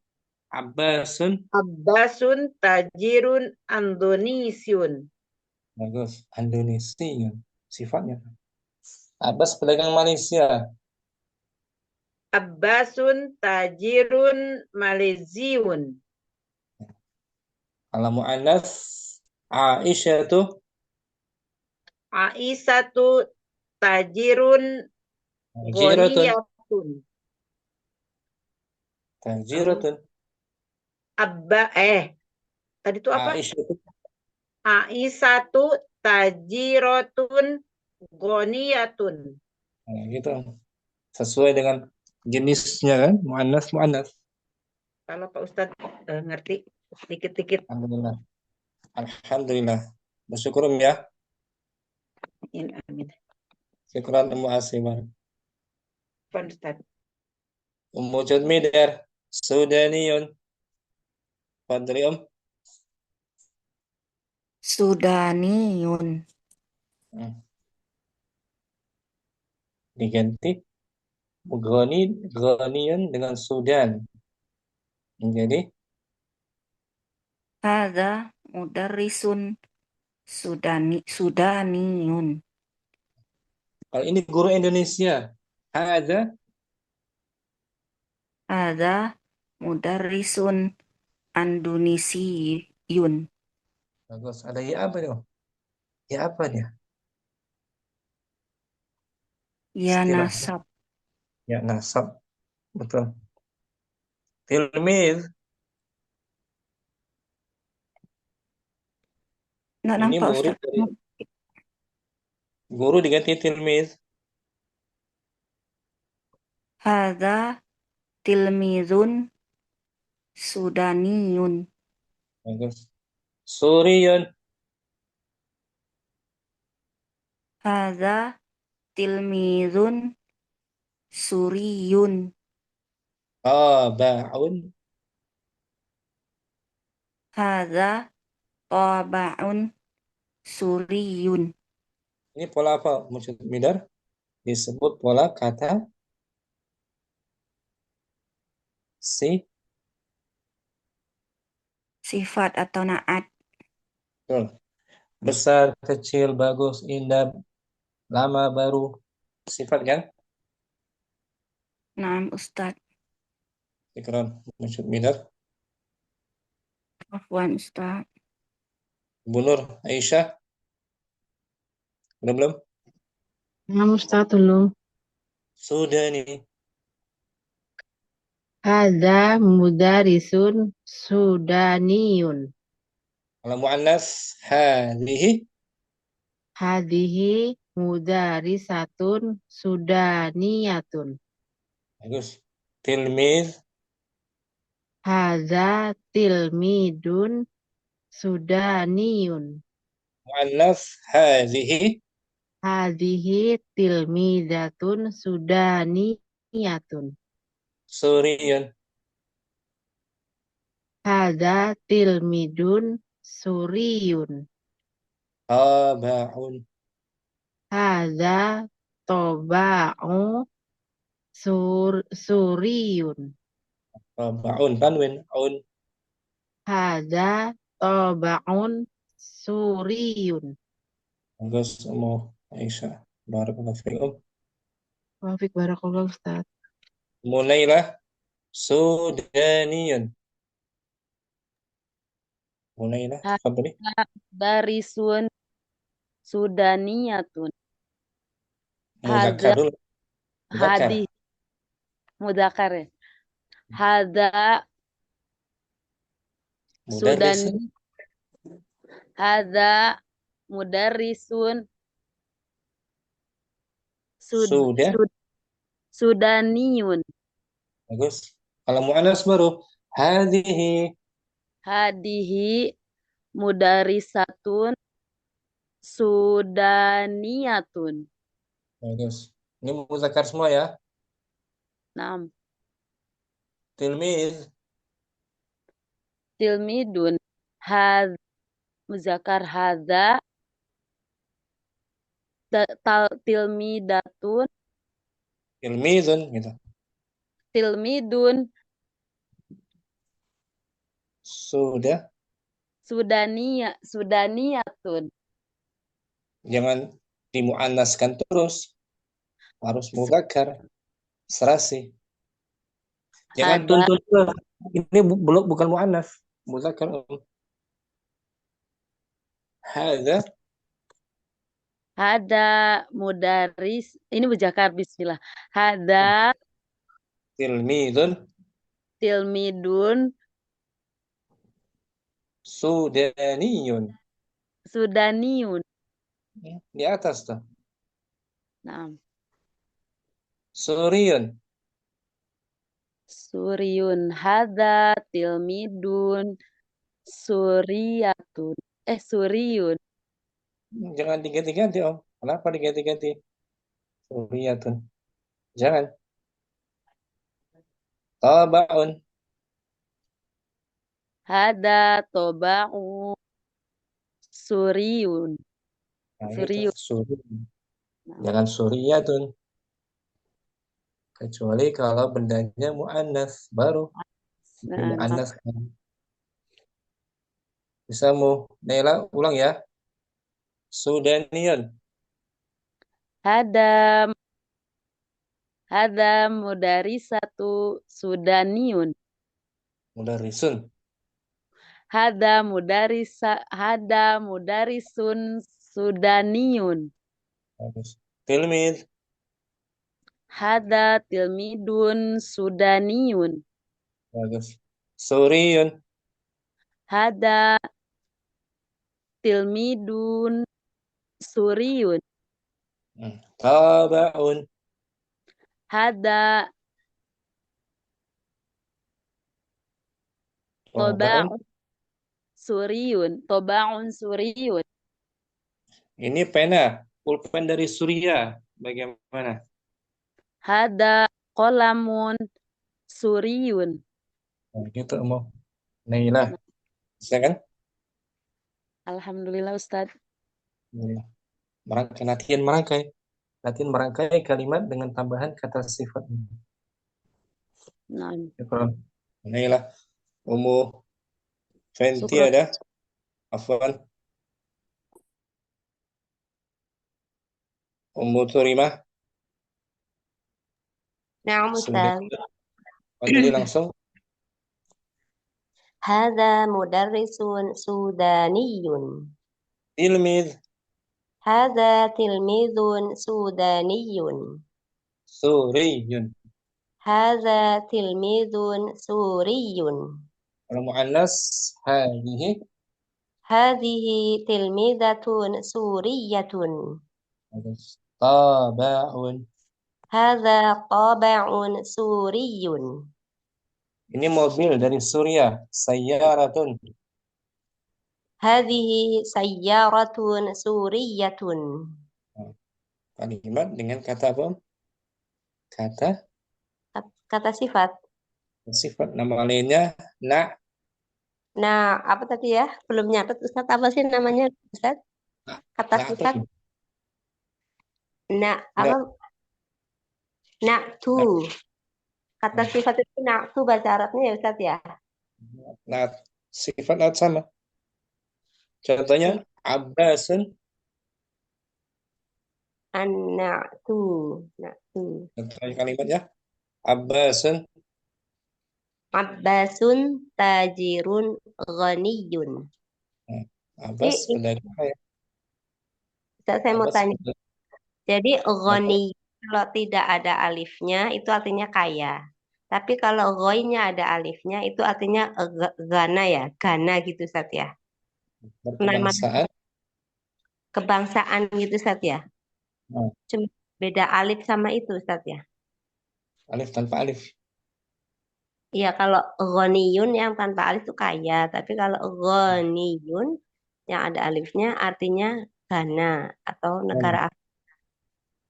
Abbasun
tajirun Indonesiun.
Bagus. Indonesiun. Sifatnya. Abbas pedagang Malaysia.
Abbasun tajirun Maleziun.
Kalau mu'annas Aisyah tuh
Aisyatu tajirun goniyatun.
Tajiratun.
Tadi itu apa?
Aisyah.
Aisyatu tajiratun goniyatun.
Nah, gitu. Sesuai dengan jenisnya kan? Mu'annas.
Kalau Pak Ustadz ngerti sedikit-sedikit.
Alhamdulillah. Alhamdulillah. Bersyukur ya.
Amin.
Syukuran Ummu Asimah.
Pak Ustadz.
Ummu Jadmidar. Sudaniyun. Fadli
Sudaniyun.
Diganti Ghaniyun dengan Sudan. Menjadi
Hadza mudarrisun Sudaniyun.
kalau ini guru Indonesia. Hadza
mudarrisun Indonesiyun.
bagus. Ada ya apa dong? Ya apa dia?
Ya
Istilah.
nasab.
Ya nasab. Betul. Tilmiz.
Nggak
Ini
nampak
murid
Ustaz.
dari guru diganti tilmiz.
Hadza tilmizun Sudaniyun.
Bagus. Suriyun.
Hadza tilmizun Suriyun.
Tabaun.
Hadza taba'un suriyun.
Ini pola apa? Maksud Midar disebut pola kata
Sifat atau naat.
betul. Besar, kecil, bagus, indah, lama, baru. Sifat kan?
Naam Ustaz.
Ikram. Maksud Midar.
Afwan Ustaz.
Bu Nur, Aisyah. Belum?
Naam Ustaz belum.
Sudah nih.
Hadza mudarisun sudaniyun.
Kalau muannas hadhihi
Hadhihi mudarisatun sudaniyatun.
bagus. Tilmiz
Hadza tilmidun sudaniyun.
muannas hadhihi
Hadhihi tilmidatun sudaniyatun.
suriyun.
Hadza tilmidun suriyun.
Tabaun
Hadza toba'u suriyun.
tabaun tanwin un
Hadza toba'un suriyun.
bagus Ummu Aisyah. Barakallahu fiikum.
Wafik barakallah Ustaz.
Munailah Sudaniyun. Munailah, tafadhali.
Darisun sudaniyatun.
Muzakkar
Hadza
dulu. Muzakkar.
hadis mudzakkar ya. Hadza
Mudarris.
sudani hadza mudarrisun
Sudah.
sudaniyun.
Bagus. Kalau muannas baru hadhihi.
Hadihi mudarisatun sudaniyatun.
Bagus. Ini muzakkar semua ya.
Naam.
Tilmiz
Tilmidun muzakkar hadza tilmidatun
tilmizun gitu.
tilmidun sudaniyatun.
Jangan dimuannaskan terus. Harus muzakkar. Serasi. Jangan
Hadza
tuntun terus. Ini belum bukan muannas. Muzakkar. Hadza
mudaris ini muzakkar bismillah. Hadza
tilmizun
tilmidun sudaniyun.
Di atas tuh.
Naam.
Suriyun.
Hadza tilmidun suriyun.
Jangan diganti-ganti Om. Kenapa diganti-ganti? Suriyatun. Jangan. Tabaun.
Hadza toba'u suriyun.
Nah,
Suriyun.
Jangan suriyatun. Kecuali kalau bendanya muannas baru muannas. Bisa Nela ulang ya. Sudaniyun.
Hadza mudarisatu sudaniyun.
Mudarrisun.
Hadza mudarisun sudaniyun.
Bagus. Tilmiz.
Hadza tilmidun sudaniyun.
Bagus. Suriyun.
Hadza tilmidun suriyun.
Tabaun.
Hadza toba'un suriyun.
Ini pena, pulpen dari Suria. Bagaimana?
Hadza qalamun suriyun.
Nah, gitu mau. Nailah. Bisa kan?
Alhamdulillah Ustadz.
Latihan merangkai. Latihan merangkai kalimat dengan tambahan kata sifat.
Nah,
Inilah umum Fenty
syukron.
ada. Afwan. Ummu Turimah.
Na'am
Sudah.
Ustaz.
Jadi langsung.
Hadza mudarrisun sudaniyun.
Tilmid.
Hadza tilmidun sudaniyun.
Suriyun.
Hadza tilmidun suriyun.
Kalau mu'annas hadhihi.
Hadhihi tilmidatun suriyatun.
Taba'un.
Hadza taba'un suriyun.
Ini mobil dari Suriah. Sayyaratun.
Hadhihi sayyaratun suriyatun.
Kalimat dengan kata apa?
Kata sifat.
Sifat. Nama lainnya na.
Nah, apa tadi ya? Belum nyatet Ustaz, apa sih namanya Ustaz? Kata sifat. Apa? Na'tu. Kata sifat itu na'tu bahasa Arabnya ya Ustaz ya?
Nah, sifat naat sama. Contohnya Abbasun.
An-na'tu. Na'tu.
Contohnya kalimatnya Abbasun.
Abbasun tajirun ghaniyun.
Abbas pedagang kaya.
Ustaz, saya mau
Abbas
tanya.
pedagang.
Jadi ghani kalau tidak ada alifnya itu artinya kaya. Tapi kalau ghoinya ada alifnya itu artinya gana ya, gana gitu Ustaz ya. Nama
Berkebangsaan.
kebangsaan gitu Ustaz ya. Cuma beda alif sama itu Ustaz ya.
Alif tanpa alif.
Iya, kalau ghaniyun yang tanpa alif itu kaya, tapi kalau ghaniyun yang ada alifnya artinya Ghana atau negara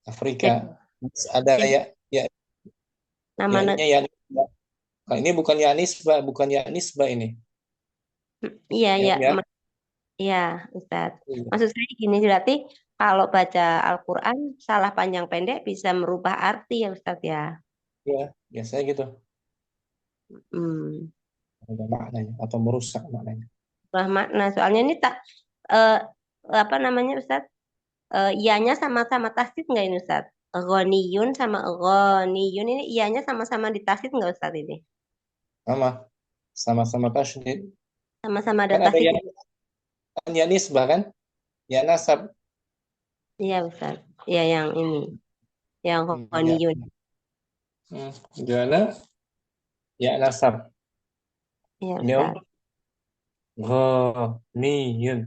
Afrika. Ada ya
nama
ya. Nah, ini bukan ya nisbah, ini.
Iya,
Ya,
ya.
ya.
Iya, Ustaz. Maksud saya gini, berarti kalau baca Al-Quran salah panjang pendek bisa merubah arti ya Ustaz ya.
Ya, biasanya gitu.
Hmm.
Ada maknanya atau merusak maknanya.
Wah, makna soalnya ini apa namanya Ustaz? Ianya sama-sama tasdid nggak ini Ustaz? Ghaniyun sama ghaniyun ini ianya sama-sama ditasdid nggak Ustaz ini?
Sama-sama tasydid.
Sama-sama ada
Kan ada
tasdid.
kan ya nisbah kan? Ya nasab.
Iya Ustaz. Iya yang ini. Yang ghaniyun.
Gimana? Ya nasab.
Iya
Ini
Ustaz.
Ghaniyun.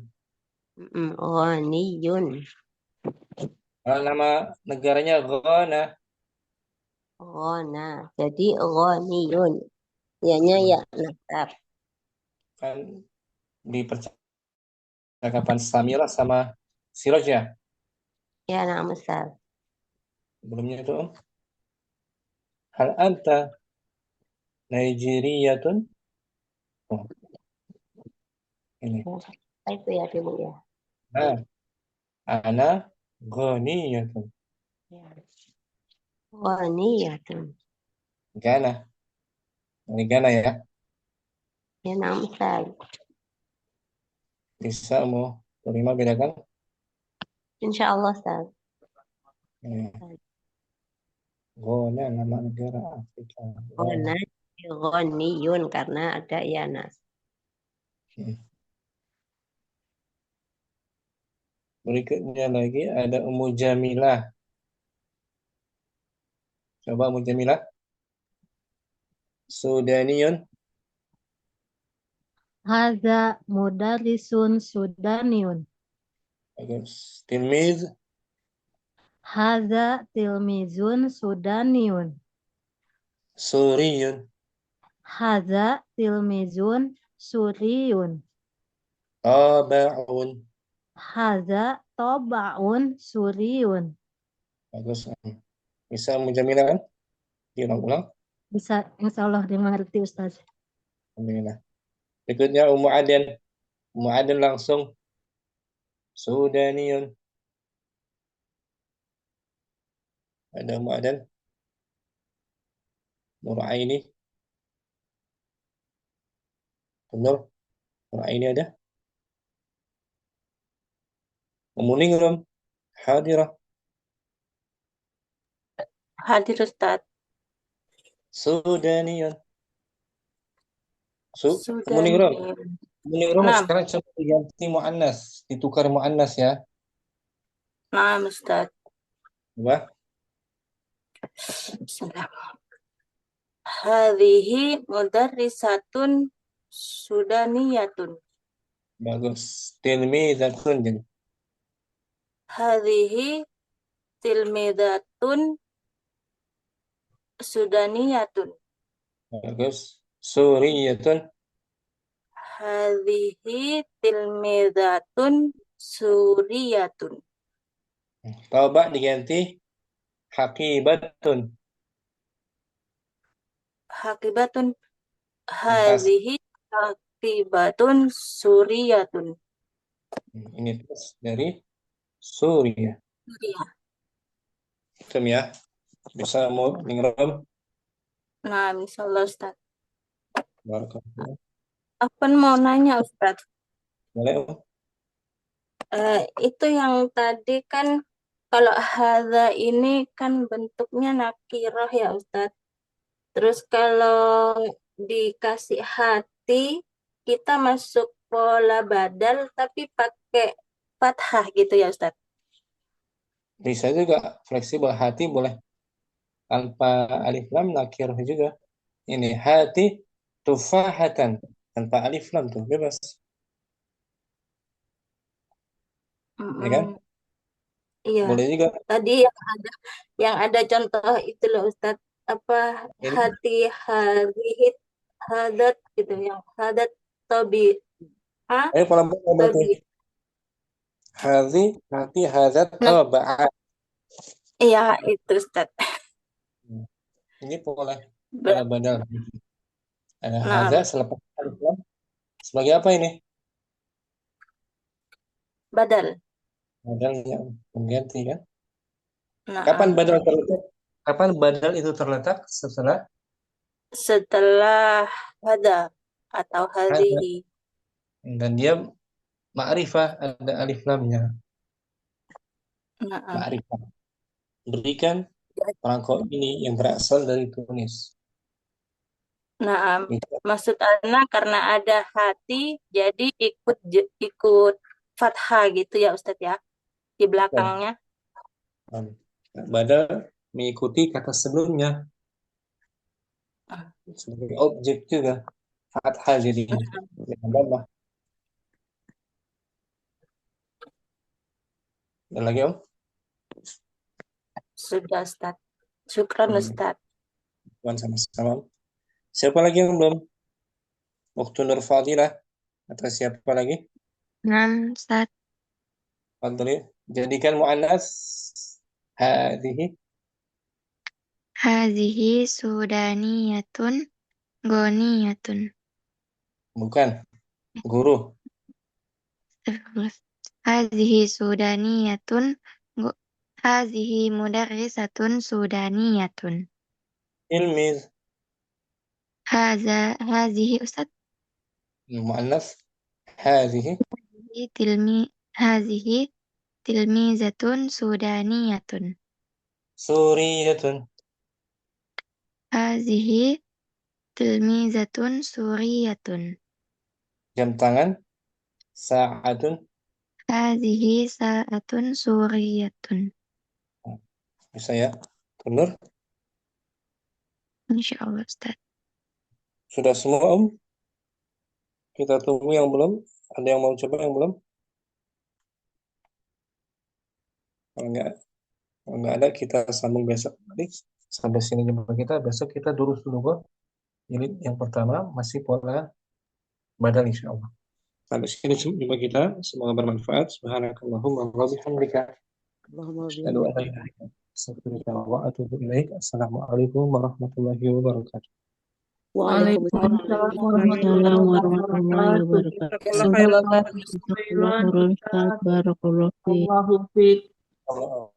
Ghaniyun.
Kalau nama negaranya Ghana.
Ghana. Jadi ghaniyun. Ianya ya nasab.
Kan di percakapan Samira sama Siroj ya?
Ya, nama Ustaz.
Sebelumnya itu hal anta Nigeriyatun. Oh. Ini.
Itu ya Ibu ya.
Nah, ana ghaniyatun.
Ghaniyatun.
Ghana. Ini Ghana ya.
Ya, nama Ustaz.
Bisa mau terima bedakan?
Insya Allah Ustaz.
Ghana nama negara Afrika.
Ghana. Ghaniyun karena ada ya nas.
Berikutnya lagi ada Ummu Jamilah. Coba Ummu Jamilah. Sudaniyun.
Hadza mudarrisun sudaniyun.
Bagus. Tilmiz.
Hadza tilmizun sudaniyun.
Suriyun.
Hadza tilmizun suriyun.
Taba'un.
Hadza taba'un suriyun.
Bagus. Bisa Ummu Jamilah kan? Diulang-ulang.
Bisa, insya Allah dimengerti Ustaz.
Alhamdulillah. Berikutnya Ummu Aden. Ummu Aden langsung. Sudaniyun. Ada Ummu Aden. Nur Aini. Nur Aini ada. Ummu Ningrum. Hadirah.
Hadir Ustaz.
Sudaniyun. Ummu
Sudah
Ningrum.
nih.
Ummu Ningrum
Nah,
sekarang coba diganti mu'annas. Ditukar mu'annas ya.
nah Ustaz.
Coba.
Hadhihi mudarrisatun sudaniyatun.
Bagus. Tilmizatun. Jadi.
Hadhihi tilmidatun sudaniyatun.
Bagus. Suriyatun.
Hadhihi tilmidatun suriyatun.
Coba diganti haqibatun.
Hakibatun
Pas.
hadhihi hakibatun suriyatun.
Ini terus dari Suriah.
Suriah.
Hitam ya. Bisa mau Ningrum.
Nah, misalnya Ustaz.
Barakallahu.
Apa mau nanya Ustaz?
Boleh.
Itu yang tadi kan kalau hadza ini kan bentuknya nakirah ya Ustaz. Terus kalau dikasih hati kita masuk pola badal tapi pakai fathah gitu ya Ustaz.
Bisa juga fleksibel, hati boleh tanpa alif lam, nakirah juga. Ini hati tufahatan tanpa alif lam tuh bebas, ya kan?
Iya.
Boleh juga.
Tadi yang ada contoh itu loh Ustaz, apa
Ini
hati hadihit hadat gitu yang hadat tobi
ayo pola berarti
tobi.
hati hadat
Nah,
arba'ah.
iya itu Ustaz.
Ini pola
Ber-
badal. Ada
Nah,
hadat selepas alif lam sebagai apa ini?
badal.
Badal yang mengganti kan?
Nah,
Kapan badal terletak? Kapan badal itu terletak?
setelah hada atau
Hadat.
hadihi.
Dan dia ma'rifah, ada alif lamnya.
Nah,
Ma'rifah. Berikan perangko ini yang berasal dari Tunis.
nah,
Gitu.
maksud Ana karena ada hati jadi ikut fathah gitu ya Ustaz ya di belakangnya.
Badal mengikuti kata sebelumnya sebagai objek juga. Fathah jadinya. Tambah. Ada lagi Om?
Sudah Ustaz. Syukran Ustaz.
Tuan sama-sama. Siapa lagi yang belum? Waktu Nur Fadilah atau siapa lagi?
Ustaz.
Fadli. Jadikan mu'annas hadhihi.
Hazihi sudaniyatun ghaniyatun.
Bukan. Guru.
Hazihi sudaniyatun hazihi mudarrisatun sudaniyatun.
Ilmiz.
Hazihi Ustaz.
Mu'annas hadhihi.
Hazihi tilmizatun sudaniyatun.
Suriyatun.
Hazihi tilmizatun suriyatun.
Jam tangan. Sa'atun.
Hazihi sa'atun suriyatun.
Bisa ya? Nur.
Insyaallah Ustaz.
Sudah semua Om? Kita tunggu yang belum. Ada yang mau coba yang belum? Kalau nggak ada kita sambung besok. Sampai sini jumpa kita. Besok kita durus dulu kok. Jilid yang pertama masih pola badal insyaallah. Sampai sini jumpa kita. Semoga bermanfaat. Subhanakallahumma wa bihamdika. Asyhadu an la ilaha illa anta astaghfiruka wa atubu ilaik. Assalamualaikum warahmatullahi wabarakatuh.
Waalaikumsalam
Waalaikumsalam warahmatullahi wabarakatuh.
Jazakallah khairan.
Jazakallahu khairan Ustaz. Barakallahu fiik.
Allah.